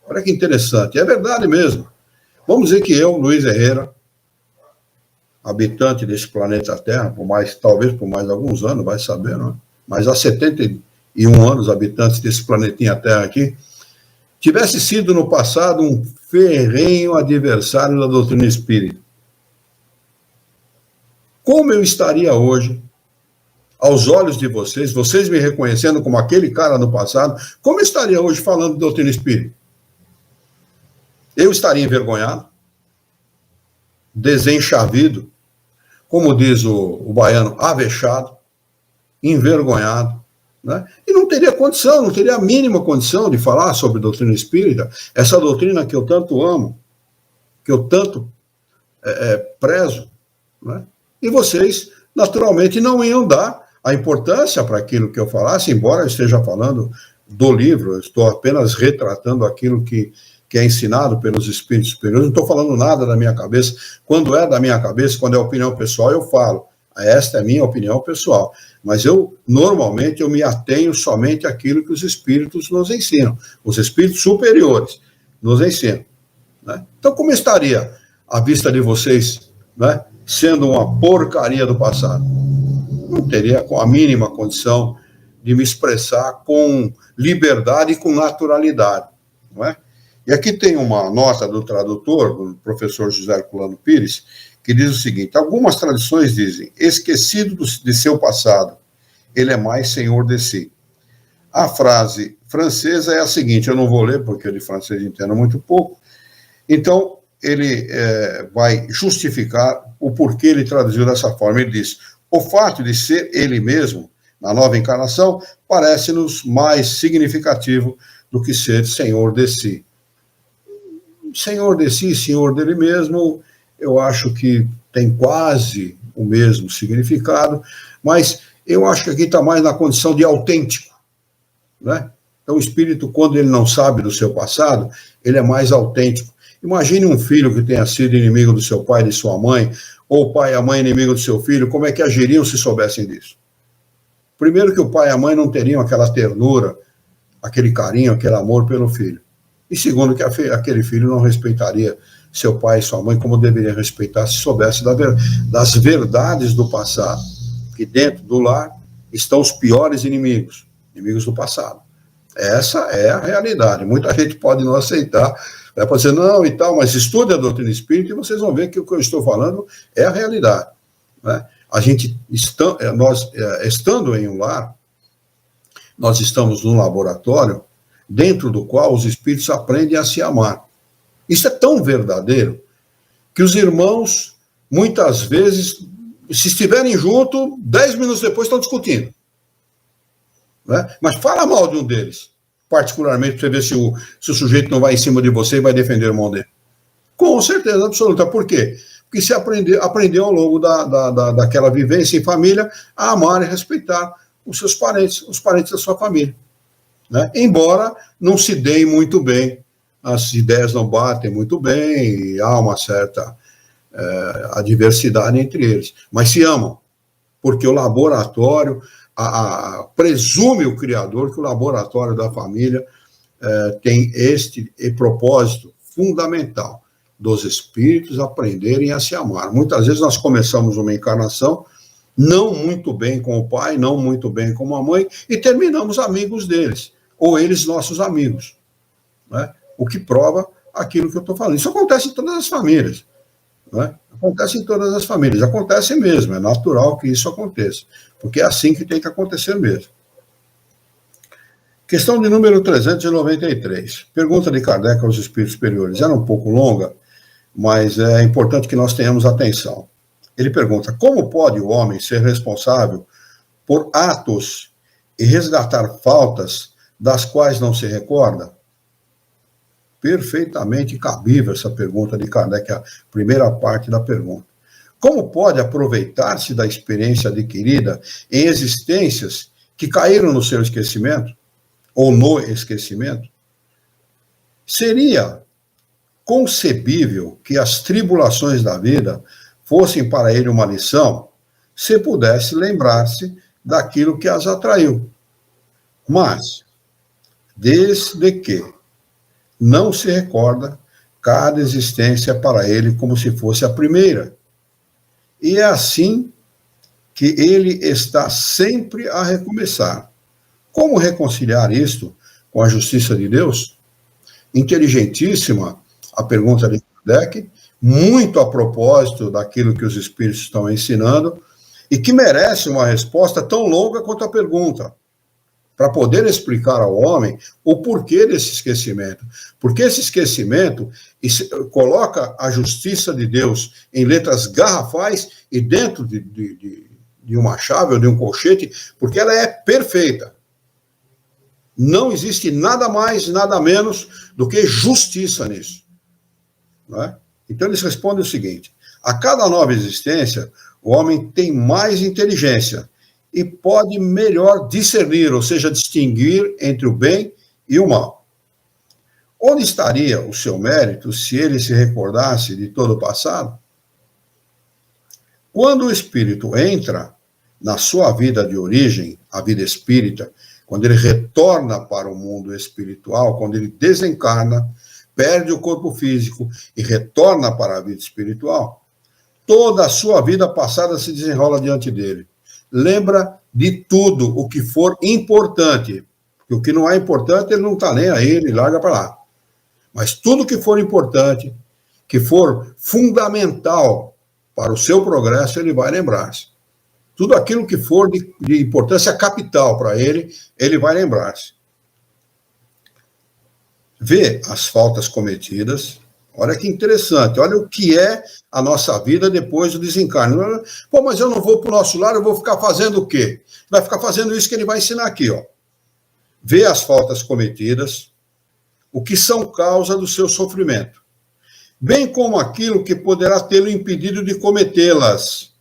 Olha que interessante, é verdade mesmo. Vamos dizer que eu, Luiz Herrera, habitante desse planeta Terra, talvez por mais alguns anos, vai saber, não é? Mas há 71 anos, habitantes desse planetinha Terra aqui, tivesse sido no passado um ferrenho adversário da doutrina espírita. Como eu estaria hoje, aos olhos de vocês, vocês me reconhecendo como aquele cara no passado, como eu estaria hoje falando de doutrina espírita? Eu estaria envergonhado, desenchavido, como diz o baiano, avexado, envergonhado, né? E não teria condição, não teria a mínima condição de falar sobre doutrina espírita, essa doutrina que eu tanto amo, que eu tanto prezo, né? E vocês, naturalmente, não iam dar a importância para aquilo que eu falasse, embora eu esteja falando do livro, eu estou apenas retratando aquilo que é ensinado pelos espíritos superiores, não estou falando nada da minha cabeça. Quando é da minha cabeça, quando é opinião pessoal, eu falo. Esta é a minha opinião pessoal. Mas normalmente, eu me atenho somente àquilo que os espíritos nos ensinam. Os espíritos superiores nos ensinam, né? Então, como estaria a vista de vocês, né, sendo uma porcaria do passado? Não teria a mínima condição de me expressar com liberdade e com naturalidade, não é? E aqui tem uma nota do tradutor, do professor José Herculano Pires, que diz o seguinte: algumas tradições dizem, esquecido de seu passado, ele é mais senhor de si. A frase francesa é a seguinte, eu não vou ler, porque eu de francês entendo muito pouco, então ele vai justificar o porquê ele traduziu dessa forma. Ele diz, o fato de ser ele mesmo, na nova encarnação, parece-nos mais significativo do que ser senhor de si. Senhor de si, senhor dele mesmo, eu acho que tem quase o mesmo significado, mas eu acho que aqui está mais na condição de autêntico, né? Então, o espírito, quando ele não sabe do seu passado, ele é mais autêntico. Imagine um filho que tenha sido inimigo do seu pai e de sua mãe, ou o pai e a mãe inimigo do seu filho, como é que agiriam se soubessem disso? Primeiro que o pai e a mãe não teriam aquela ternura, aquele carinho, aquele amor pelo filho. E segundo, que aquele filho não respeitaria seu pai e sua mãe como deveria respeitar se soubesse das verdades do passado. Que dentro do lar estão os piores inimigos do passado. Essa é a realidade. Muita gente pode não aceitar, vai dizer, não e tal, mas estude a doutrina espírita e vocês vão ver que o que eu estou falando é a realidade, né? Nós, estando em um lar, nós estamos num laboratório dentro do qual os espíritos aprendem a se amar. Isso é tão verdadeiro que os irmãos, muitas vezes, se estiverem juntos, 10 minutos depois estão discutindo, né? Mas fala mal de um deles, particularmente, para você ver se o sujeito não vai em cima de você e vai defender o irmão dele. Com certeza absoluta. Por quê? Porque se aprendeu ao longo daquela vivência em família a amar e respeitar os seus parentes, os parentes da sua família, né? Embora não se deem muito bem, as ideias não batem muito bem, e há uma certa adversidade entre eles, mas se amam, porque o laboratório, presume o Criador que o laboratório da família tem este propósito fundamental, dos espíritos aprenderem a se amar. Muitas vezes nós começamos uma encarnação não muito bem com o pai, não muito bem com a mãe, e terminamos amigos deles, ou eles nossos amigos, né? O que prova aquilo que eu estou falando. Isso acontece em todas as famílias, né? Acontece em todas as famílias, acontece mesmo, é natural que isso aconteça, porque é assim que tem que acontecer mesmo. Questão de número 393. Pergunta de Kardec aos espíritos superiores. Era um pouco longa, mas é importante que nós tenhamos atenção. Ele pergunta, como pode o homem ser responsável por atos e resgatar faltas das quais não se recorda? Perfeitamente cabível essa pergunta de Kardec, a primeira parte da pergunta. Como pode aproveitar-se da experiência adquirida em existências que caíram no seu esquecimento, ou no esquecimento? Seria concebível que as tribulações da vida fossem para ele uma lição, se pudesse lembrar-se daquilo que as atraiu. Mas, desde que não se recorda, cada existência é para ele como se fosse a primeira. E é assim que ele está sempre a recomeçar. Como reconciliar isto com a justiça de Deus? Inteligentíssima a pergunta de Kardec, muito a propósito daquilo que os espíritos estão ensinando, e que merece uma resposta tão longa quanto a pergunta, para poder explicar ao homem o porquê desse esquecimento. Porque esse esquecimento coloca a justiça de Deus em letras garrafais e dentro de uma chave ou de um colchete, porque ela é perfeita. Não existe nada mais, nada menos do que justiça nisso. Não é? Então eles respondem o seguinte: a cada nova existência, o homem tem mais inteligência e pode melhor discernir, ou seja, distinguir entre o bem e o mal. Onde estaria o seu mérito se ele se recordasse de todo o passado? Quando o espírito entra na sua vida de origem, a vida espírita, quando ele retorna para o mundo espiritual, quando ele desencarna, perde o corpo físico e retorna para a vida espiritual, toda a sua vida passada se desenrola diante dele. Lembra de tudo o que for importante. Porque o que não é importante, ele não está nem aí, ele larga para lá. Mas tudo que for importante, que for fundamental para o seu progresso, ele vai lembrar-se. Tudo aquilo que for de importância capital para ele, ele vai lembrar-se. Vê as faltas cometidas. Olha que interessante, olha o que é a nossa vida depois do desencarne. Pô, mas eu não vou para o nosso lar, eu vou ficar fazendo o quê? Vai ficar fazendo isso que ele vai ensinar aqui, ó. Vê as faltas cometidas, o que são causa do seu sofrimento, bem como aquilo que poderá tê-lo impedido de cometê-las.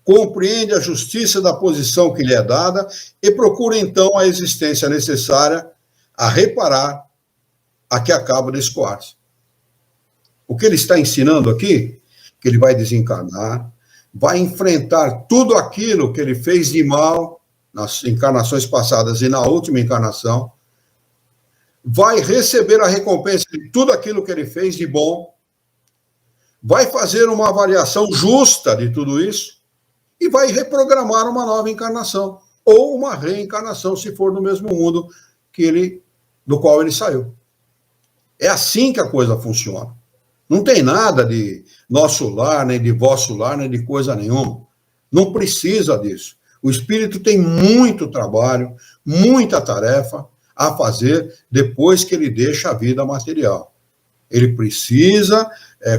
Compreende a justiça da posição que lhe é dada e procura, então, a existência necessária a reparar a que acaba de escoar-se. O que ele está ensinando aqui, que ele vai desencarnar, vai enfrentar tudo aquilo que ele fez de mal nas encarnações passadas e na última encarnação, vai receber a recompensa de tudo aquilo que ele fez de bom, vai fazer uma avaliação justa de tudo isso e vai reprogramar uma nova encarnação ou uma reencarnação, se for no mesmo mundo do qual ele saiu. É assim que a coisa funciona. Não tem nada de nosso lar, nem de vosso lar, nem de coisa nenhuma. Não precisa disso. O espírito tem muito trabalho, muita tarefa a fazer depois que ele deixa a vida material. Ele precisa,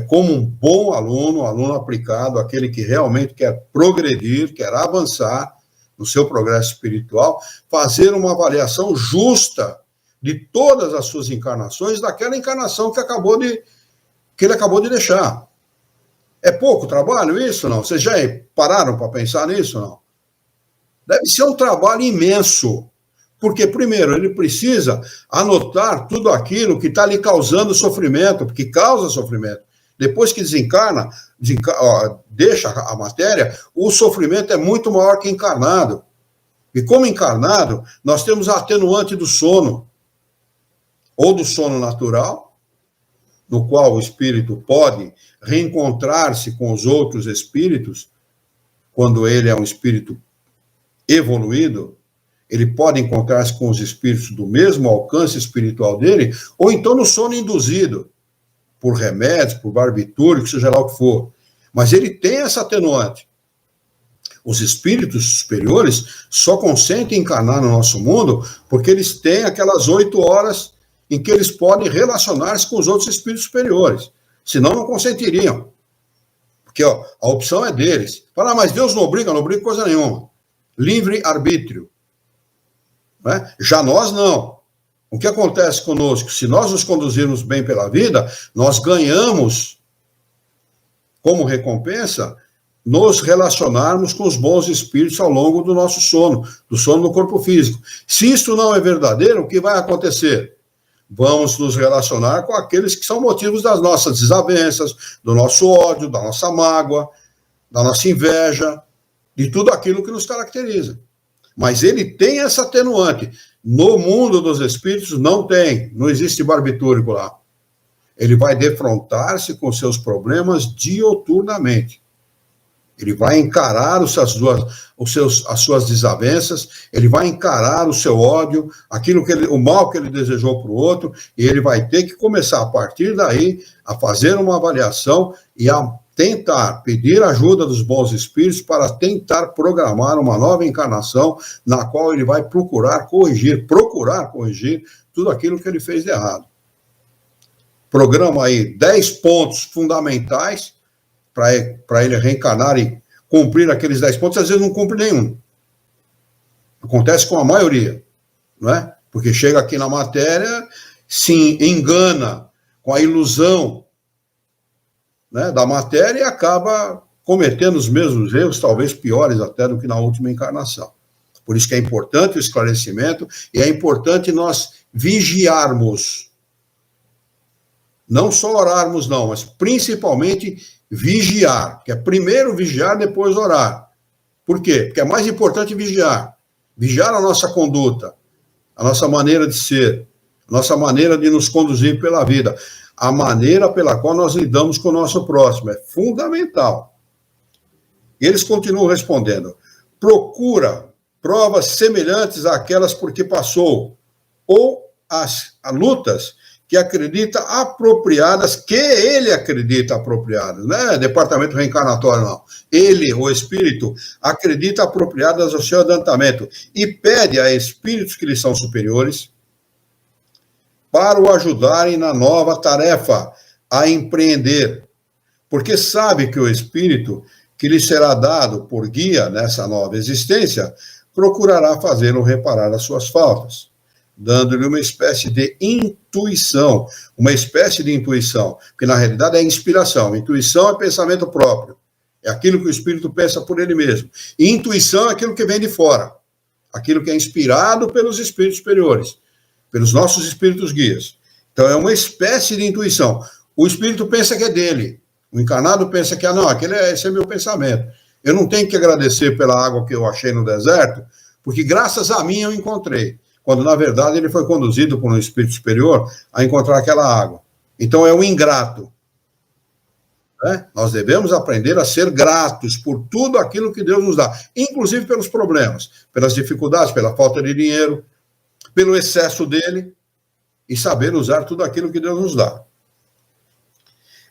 como um bom aluno aplicado, aquele que realmente quer progredir, quer avançar no seu progresso espiritual, fazer uma avaliação justa de todas as suas encarnações, daquela encarnação que ele acabou de deixar. É pouco trabalho isso, não? Vocês já pararam para pensar nisso, não? Deve ser um trabalho imenso, porque, primeiro, ele precisa anotar tudo aquilo que está lhe causando sofrimento, porque causa sofrimento. Depois que desencarna, deixa a matéria, o sofrimento é muito maior que encarnado. E como encarnado, nós temos a atenuante do sono, ou do sono natural, no qual o espírito pode reencontrar-se com os outros espíritos, quando ele é um espírito evoluído, ele pode encontrar-se com os espíritos do mesmo alcance espiritual dele, ou então no sono induzido, por remédios, por barbitúrico, seja lá o que for. Mas ele tem essa atenuante. Os espíritos superiores só consentem encarnar no nosso mundo porque eles têm aquelas 8 horas em que eles podem relacionar-se com os outros espíritos superiores. Senão, não consentiriam. Porque a opção é deles. Fala, mas Deus não obriga coisa nenhuma. Livre-arbítrio. Né? Já nós, não. O que acontece conosco? Se nós nos conduzirmos bem pela vida, nós ganhamos, como recompensa, nos relacionarmos com os bons espíritos ao longo do nosso sono, do sono no corpo físico. Se isso não é verdadeiro, o que vai acontecer? vamos nos relacionar com aqueles que são motivos das nossas desavenças, do nosso ódio, da nossa mágoa, da nossa inveja, de tudo aquilo que nos caracteriza. Mas ele tem essa atenuante. No mundo dos espíritos não tem, não existe barbitúrico lá. Ele vai defrontar-se com seus problemas dioturnamente. Ele vai encarar as suas desavenças, ele vai encarar o seu ódio, o mal que ele desejou para o outro, e ele vai ter que começar, a partir daí, a fazer uma avaliação e a tentar pedir ajuda dos bons espíritos para tentar programar uma nova encarnação na qual ele vai procurar corrigir tudo aquilo que ele fez de errado. Programa aí 10 pontos fundamentais para ele reencarnar e cumprir aqueles 10 pontos, às vezes não cumpre nenhum. Acontece com a maioria, não é? Porque chega aqui na matéria, se engana com a ilusão, né, da matéria e acaba cometendo os mesmos erros, talvez piores até do que na última encarnação. Por isso que é importante o esclarecimento e é importante nós vigiarmos. Não só orarmos, não, mas principalmente vigiar, que é primeiro vigiar, depois orar. Por quê? Porque é mais importante vigiar. Vigiar a nossa conduta, a nossa maneira de ser, a nossa maneira de nos conduzir pela vida, a maneira pela qual nós lidamos com o nosso próximo. É fundamental. E eles continuam respondendo: procura provas semelhantes àquelas por que passou, ou as lutas que acredita apropriadas, que ele acredita apropriadas, não é departamento reencarnatório, não. Ele, o espírito, acredita apropriadas ao seu adiantamento e pede a espíritos que lhe são superiores para o ajudarem na nova tarefa a empreender, porque sabe que o espírito que lhe será dado por guia nessa nova existência procurará fazê-lo reparar as suas faltas, dando-lhe uma espécie de intuição, porque na realidade é inspiração. Intuição é pensamento próprio, é aquilo que o espírito pensa por ele mesmo. E intuição é aquilo que vem de fora, aquilo que é inspirado pelos espíritos superiores, pelos nossos espíritos guias. Então é uma espécie de intuição. O espírito pensa que é dele, o encarnado pensa que esse é meu pensamento. Eu não tenho que agradecer pela água que eu achei no deserto, porque graças a mim eu encontrei. Quando, na verdade, ele foi conduzido por um espírito superior a encontrar aquela água. Então, é um ingrato. Né? Nós devemos aprender a ser gratos por tudo aquilo que Deus nos dá, inclusive pelos problemas, pelas dificuldades, pela falta de dinheiro, pelo excesso dele, e saber usar tudo aquilo que Deus nos dá.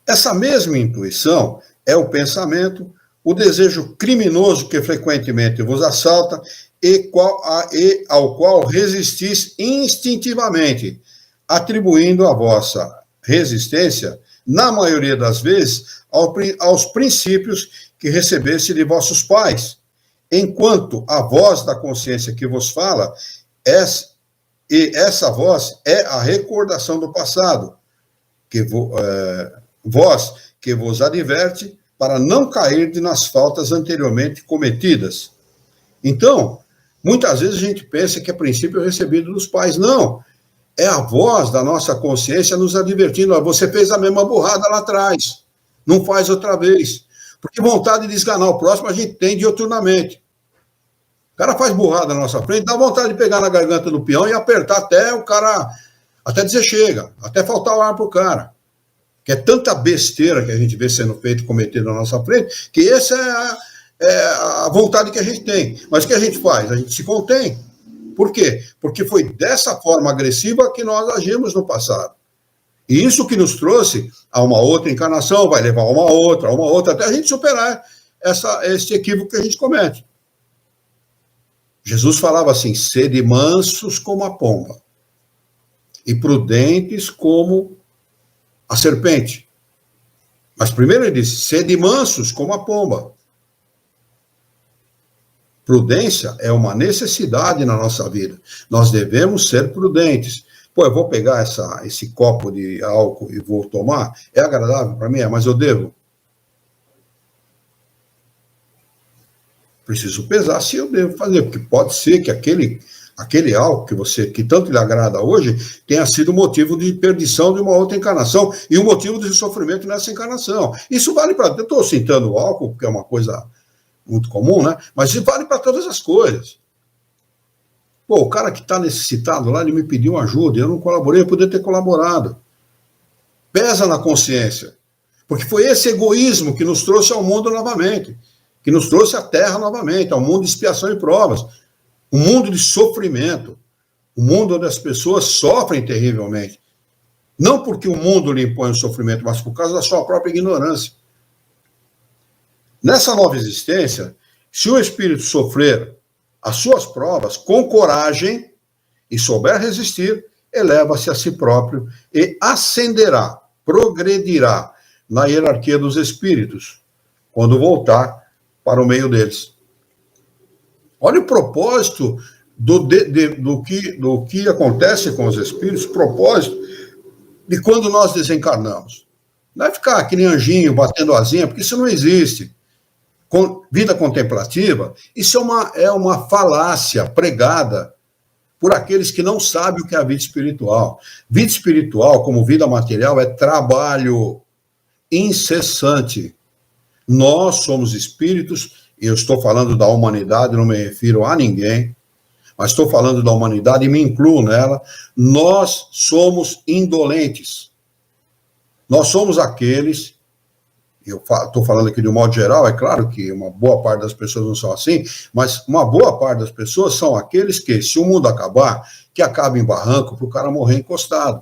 Essa mesma intuição é o pensamento, o desejo criminoso que frequentemente vos assalta e ao qual resistis instintivamente, atribuindo a vossa resistência, na maioria das vezes, aos princípios que recebeste de vossos pais, enquanto a voz da consciência que vos fala, essa voz é a recordação do passado, voz que vos adverte para não cair nas faltas anteriormente cometidas. Então, muitas vezes a gente pensa que é princípio recebido dos pais. Não, é a voz da nossa consciência nos advertindo: você fez a mesma burrada lá atrás, não faz outra vez. Porque vontade de esganar o próximo a gente tem dioturnamente. O cara faz burrada na nossa frente, dá vontade de pegar na garganta do peão e apertar até o cara, até dizer chega, até faltar o ar pro cara. Que é tanta besteira que a gente vê sendo feito, cometido na nossa frente, que essa é a vontade que a gente tem. Mas o que a gente faz? A gente se contém. Por quê? Porque foi dessa forma agressiva que nós agimos no passado. E isso que nos trouxe a uma outra encarnação, vai levar a uma outra, até a gente superar esse equívoco que a gente comete. Jesus falava assim: sede mansos como a pomba e prudentes como a serpente. Mas primeiro ele disse: sede mansos como a pomba. Prudência é uma necessidade na nossa vida. Nós devemos ser prudentes. Pô, eu vou pegar esse copo de álcool e vou tomar? É agradável para mim? Mas eu devo. Preciso pesar se eu devo fazer, porque pode ser que aquele algo que tanto lhe agrada hoje tenha sido motivo de perdição de uma outra encarnação e um motivo de sofrimento nessa encarnação. Isso vale para... Eu estou citando o álcool, porque é uma coisa muito comum, né? Mas isso vale para todas as coisas. Pô, o cara que está necessitado lá, ele me pediu ajuda, eu não colaborei, eu poderia ter colaborado. Pesa na consciência. Porque foi esse egoísmo que nos trouxe ao mundo novamente, que nos trouxe à Terra novamente, ao mundo de expiação e provas, um mundo de sofrimento, um mundo onde as pessoas sofrem terrivelmente. Não porque o mundo lhe impõe o sofrimento, mas por causa da sua própria ignorância. Nessa nova existência, se o espírito sofrer as suas provas com coragem e souber resistir, eleva-se a si próprio e ascenderá, progredirá na hierarquia dos espíritos, quando voltar para o meio deles. Olha o propósito do que acontece com os espíritos, o propósito de quando nós desencarnamos. Não é ficar que nem anjinho batendo asinha, porque isso não existe. Vida contemplativa, isso é uma falácia pregada por aqueles que não sabem o que é a vida espiritual. Vida espiritual, como vida material, é trabalho incessante. Nós somos espíritos, e eu estou falando da humanidade, não me refiro a ninguém, mas estou falando da humanidade e me incluo nela. Nós somos indolentes. Nós somos aqueles... Eu estou falando aqui de um modo geral, é claro que uma boa parte das pessoas não são assim, mas uma boa parte das pessoas são aqueles que, se o mundo acabar, que acaba em barranco para o cara morrer encostado.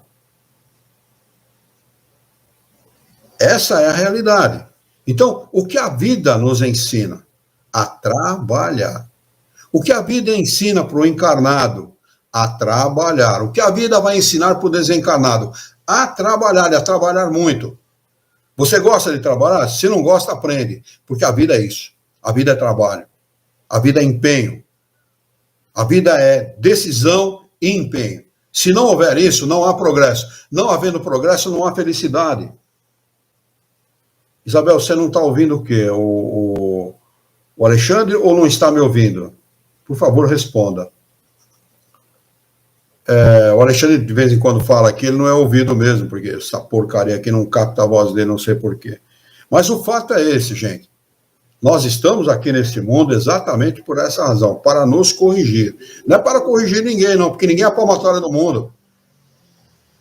Essa é a realidade. Então, o que a vida nos ensina? A trabalhar. O que a vida ensina para o encarnado? A trabalhar. O que a vida vai ensinar para o desencarnado? A trabalhar, e a trabalhar muito. Você gosta de trabalhar? Se não gosta, aprende. Porque a vida é isso. A vida é trabalho. A vida é empenho. A vida é decisão e empenho. Se não houver isso, não há progresso. Não havendo progresso, não há felicidade. Isabel, você não está ouvindo o quê? O Alexandre ou não está me ouvindo? Por favor, responda. O Alexandre, de vez em quando, fala que ele não é ouvido mesmo, porque essa porcaria aqui não capta a voz dele, não sei porquê. Mas o fato é esse, gente. Nós estamos aqui nesse mundo exatamente por essa razão, para nos corrigir. Não é para corrigir ninguém, não, porque ninguém é a palmatória do mundo.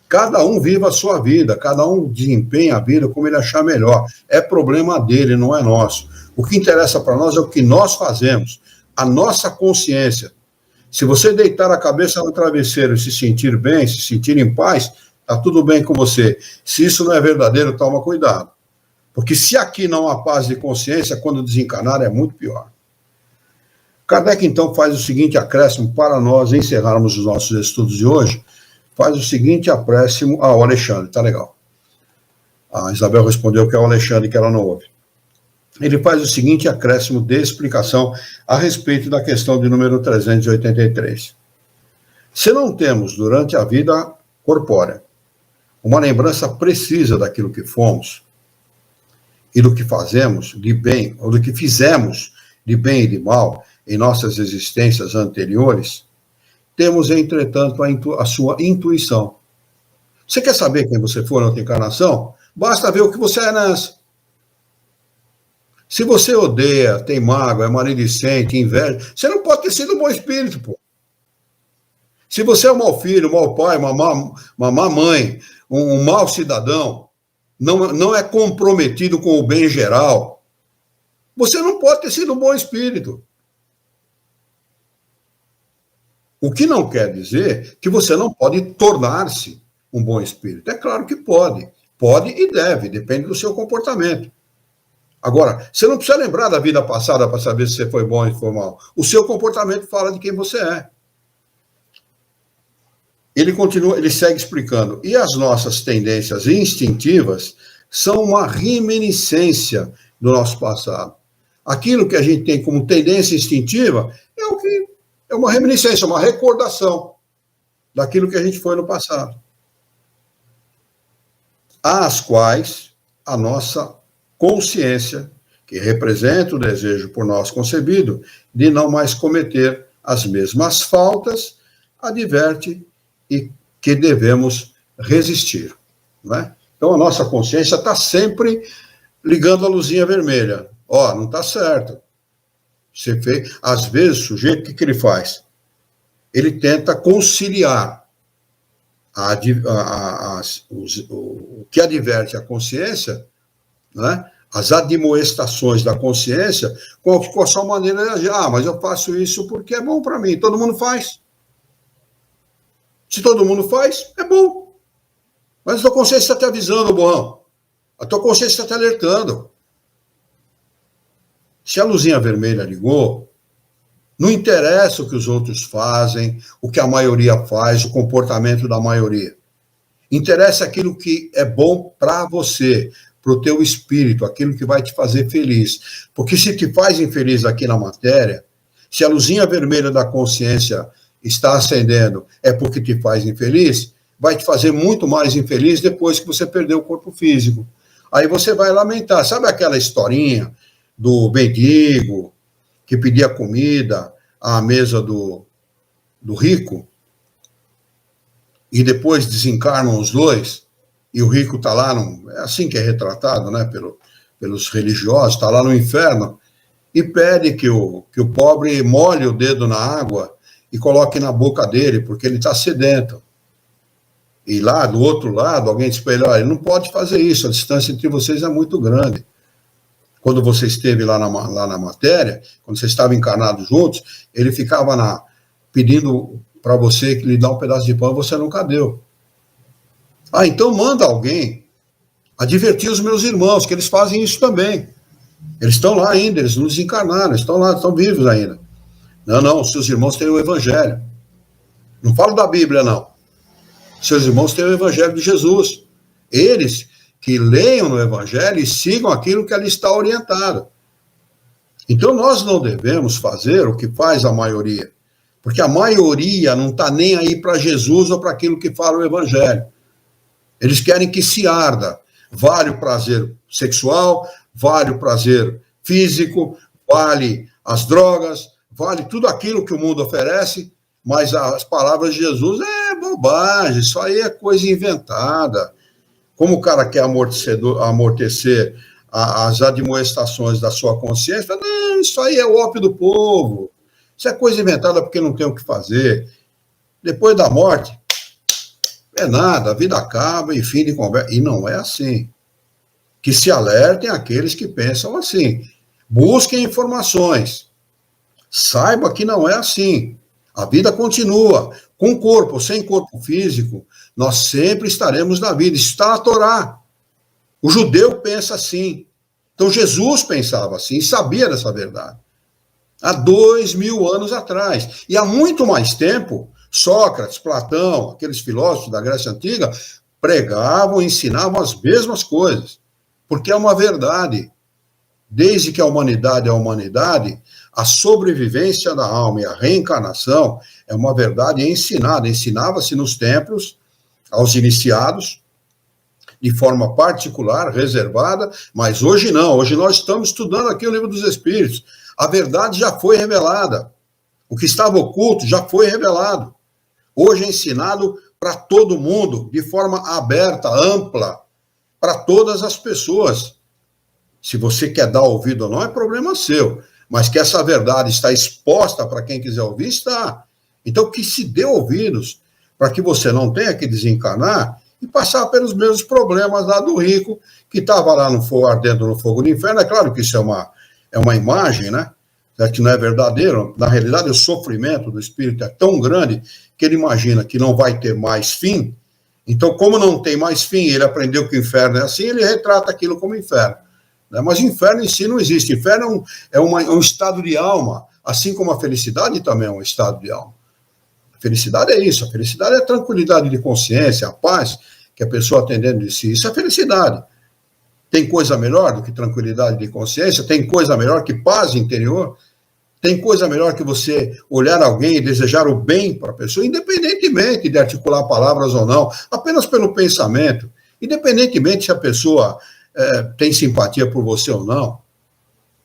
Cada um vive a sua vida, cada um desempenha a vida como ele achar melhor. É problema dele, não é nosso. O que interessa para nós é o que nós fazemos, a nossa consciência. Se você deitar a cabeça no travesseiro e se sentir bem, se sentir em paz, está tudo bem com você. Se isso não é verdadeiro, toma cuidado. Porque se aqui não há paz de consciência, quando desencarnar é muito pior. Kardec, então, faz o seguinte acréscimo para nós encerrarmos os nossos estudos de hoje. Faz o seguinte acréscimo... o Alexandre, tá legal. A Isabel respondeu que é o Alexandre que ela não ouve. Ele faz o seguinte acréscimo de explicação a respeito da questão de número 383. Se não temos, durante a vida corpórea, uma lembrança precisa daquilo que fomos e do que fazemos de bem, ou do que fizemos de bem e de mal em nossas existências anteriores, temos, entretanto, a sua intuição. Você quer saber quem você for na outra encarnação? Basta ver o que você é nessa. Se você odeia, tem mágoa, é maledicente, inveja, você não pode ter sido um bom espírito, pô. Se você é um mau filho, um mau pai, uma má mãe, um mau cidadão, não é comprometido com o bem geral, você não pode ter sido um bom espírito. O que não quer dizer que você não pode tornar-se um bom espírito. É claro que pode. Pode e deve, depende do seu comportamento. Agora, você não precisa lembrar da vida passada para saber se você foi bom ou se foi mal. O seu comportamento fala de quem você é. Ele continua, ele segue explicando. E as nossas tendências instintivas são uma reminiscência do nosso passado. Aquilo que a gente tem como tendência instintiva é uma reminiscência, uma recordação daquilo que a gente foi no passado. Às quais a nossa consciência, que representa o desejo por nós concebido, de não mais cometer as mesmas faltas, adverte e que devemos resistir. Não é? Então, a nossa consciência está sempre ligando a luzinha vermelha. Ó, não está certo. Você fez. Às vezes, o sujeito, o que ele faz? Ele tenta conciliar o que adverte a consciência, né? As admoestações da consciência, com a sua maneira de agir. Ah, mas eu faço isso porque é bom para mim. Todo mundo faz. Se todo mundo faz, é bom. Mas a tua consciência está te avisando, borrão. A tua consciência está te alertando. Se a luzinha vermelha ligou, não interessa o que os outros fazem, o que a maioria faz, o comportamento da maioria. Interessa aquilo que é bom para você, para o teu espírito, aquilo que vai te fazer feliz. Porque se te faz infeliz aqui na matéria, se a luzinha vermelha da consciência está acendendo, é porque te faz infeliz, vai te fazer muito mais infeliz depois que você perdeu o corpo físico. Aí você vai lamentar. Sabe aquela historinha do mendigo que pedia comida à mesa do rico, e depois desencarnam os dois, e o rico está lá, é assim que é retratado, né, pelos religiosos, está lá no inferno, e pede que o pobre molhe o dedo na água e coloque na boca dele, porque ele está sedento. E lá, do outro lado, alguém diz para ele, olha, ele não pode fazer isso, a distância entre vocês é muito grande. Quando você esteve lá na matéria, quando vocês estavam encarnados juntos, ele ficava pedindo para você que lhe dá um pedaço de pão e você nunca deu. Ah, então manda alguém advertir os meus irmãos, que eles fazem isso também. Eles estão lá ainda, eles não desencarnaram, eles estão lá, estão vivos ainda. Não, seus irmãos têm o Evangelho. Não falo da Bíblia, não. Seus irmãos têm o Evangelho de Jesus. Eles que leiam no Evangelho e sigam aquilo que ali está orientado. Então, nós não devemos fazer o que faz a maioria, porque a maioria não está nem aí para Jesus ou para aquilo que fala o Evangelho. Eles querem que se arda. Vale o prazer sexual, vale o prazer físico, vale as drogas, vale tudo aquilo que o mundo oferece, mas as palavras de Jesus é bobagem, isso aí é coisa inventada. Como o cara quer amortecer as admoestações da sua consciência, não, isso aí é o ópio do povo, isso é coisa inventada porque não tem o que fazer. Depois da morte, é nada, a vida acaba e fim de conversa. E não é assim. Que se alertem aqueles que pensam assim. Busquem informações. Saiba que não é assim. A vida continua. Com corpo ou sem corpo físico, nós sempre estaremos na vida. Isso está na Torá. O judeu pensa assim. Então Jesus pensava assim e sabia dessa verdade. Há 2000 anos atrás. E há muito mais tempo, Sócrates, Platão, aqueles filósofos da Grécia Antiga, pregavam, ensinavam as mesmas coisas. Porque é uma verdade. Desde que a humanidade é a humanidade, a sobrevivência da alma e a reencarnação é uma verdade ensinada. Ensinava-se nos templos aos iniciados, de forma particular, reservada, mas hoje não. Hoje nós estamos estudando aqui o Livro dos Espíritos. A verdade já foi revelada. O que estava oculto já foi revelado. Hoje é ensinado para todo mundo, de forma aberta, ampla, para todas as pessoas. Se você quer dar ouvido ou não, é problema seu. Mas que essa verdade está exposta para quem quiser ouvir, está. Então, que se dê ouvidos, para que você não tenha que desencarnar e passar pelos mesmos problemas lá do rico, que estava lá no fogo, ardendo no fogo do inferno. É claro que isso é uma imagem, né? Que não é verdadeiro. Na realidade, o sofrimento do espírito é tão grande que ele imagina que não vai ter mais fim. Então, como não tem mais fim, ele aprendeu que o inferno é assim, ele retrata aquilo como inferno. Mas o inferno em si não existe. O inferno é um estado de alma, assim como a felicidade também é um estado de alma. A felicidade é isso. A felicidade é a tranquilidade de consciência, a paz que a pessoa tem dentro de si. Isso é felicidade. Tem coisa melhor do que tranquilidade de consciência? Tem coisa melhor que paz interior? Tem coisa melhor que você olhar alguém e desejar o bem para a pessoa, independentemente de articular palavras ou não, apenas pelo pensamento, independentemente se a pessoa tem simpatia por você ou não.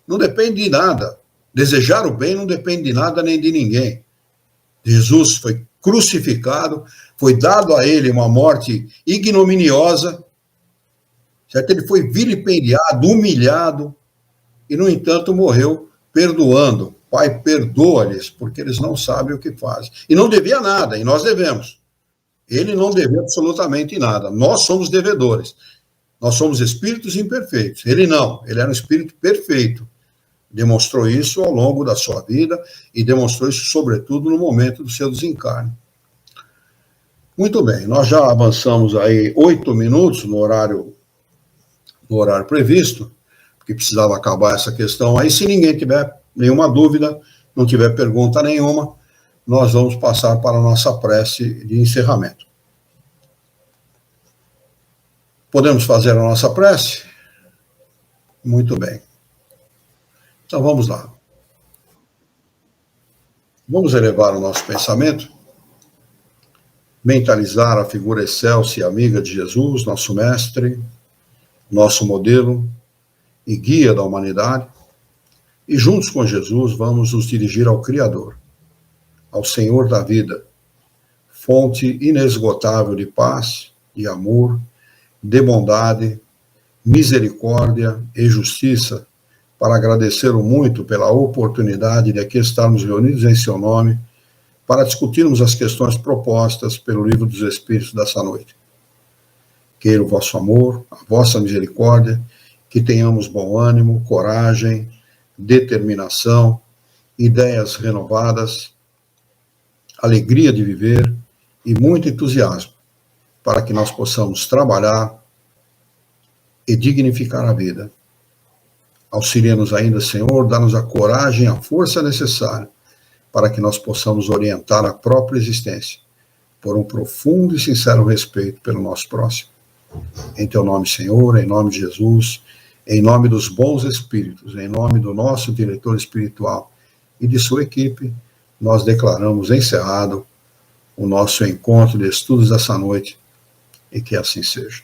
Não depende de nada. Desejar o bem não depende de nada nem de ninguém. Jesus foi crucificado, foi dado a ele uma morte ignominiosa, certo? Ele foi vilipendiado, humilhado, e, no entanto, morreu perdoando. Pai, perdoa-lhes, porque eles não sabem o que fazem. E não devia nada, e nós devemos. Ele não devia absolutamente nada. Nós somos devedores. Nós somos espíritos imperfeitos. Ele não, ele era um espírito perfeito. Demonstrou isso ao longo da sua vida e demonstrou isso, sobretudo, no momento do seu desencarne. Muito bem, nós já avançamos aí 8 minutos no horário previsto, porque precisava acabar essa questão aí. Se ninguém tiver nenhuma dúvida, não tiver pergunta nenhuma, nós vamos passar para a nossa prece de encerramento. Podemos fazer a nossa prece? Muito bem. Então vamos lá. Vamos elevar o nosso pensamento, mentalizar a figura excelsa e amiga de Jesus, nosso mestre, nosso modelo e guia da humanidade, e juntos com Jesus vamos nos dirigir ao Criador, ao Senhor da vida, fonte inesgotável de paz, de amor, de bondade, misericórdia e justiça, para agradecê-lo muito pela oportunidade de aqui estarmos reunidos em seu nome, para discutirmos as questões propostas pelo Livro dos Espíritos dessa noite. Queira o vosso amor, a vossa misericórdia, que tenhamos bom ânimo, coragem, determinação, ideias renovadas, alegria de viver e muito entusiasmo, para que nós possamos trabalhar e dignificar a vida. Auxilia-nos ainda, Senhor, dá-nos a coragem e a força necessária para que nós possamos orientar a própria existência por um profundo e sincero respeito pelo nosso próximo. Em teu nome, Senhor, em nome de Jesus, em nome dos bons espíritos, em nome do nosso diretor espiritual e de sua equipe, nós declaramos encerrado o nosso encontro de estudos dessa noite, e que assim seja.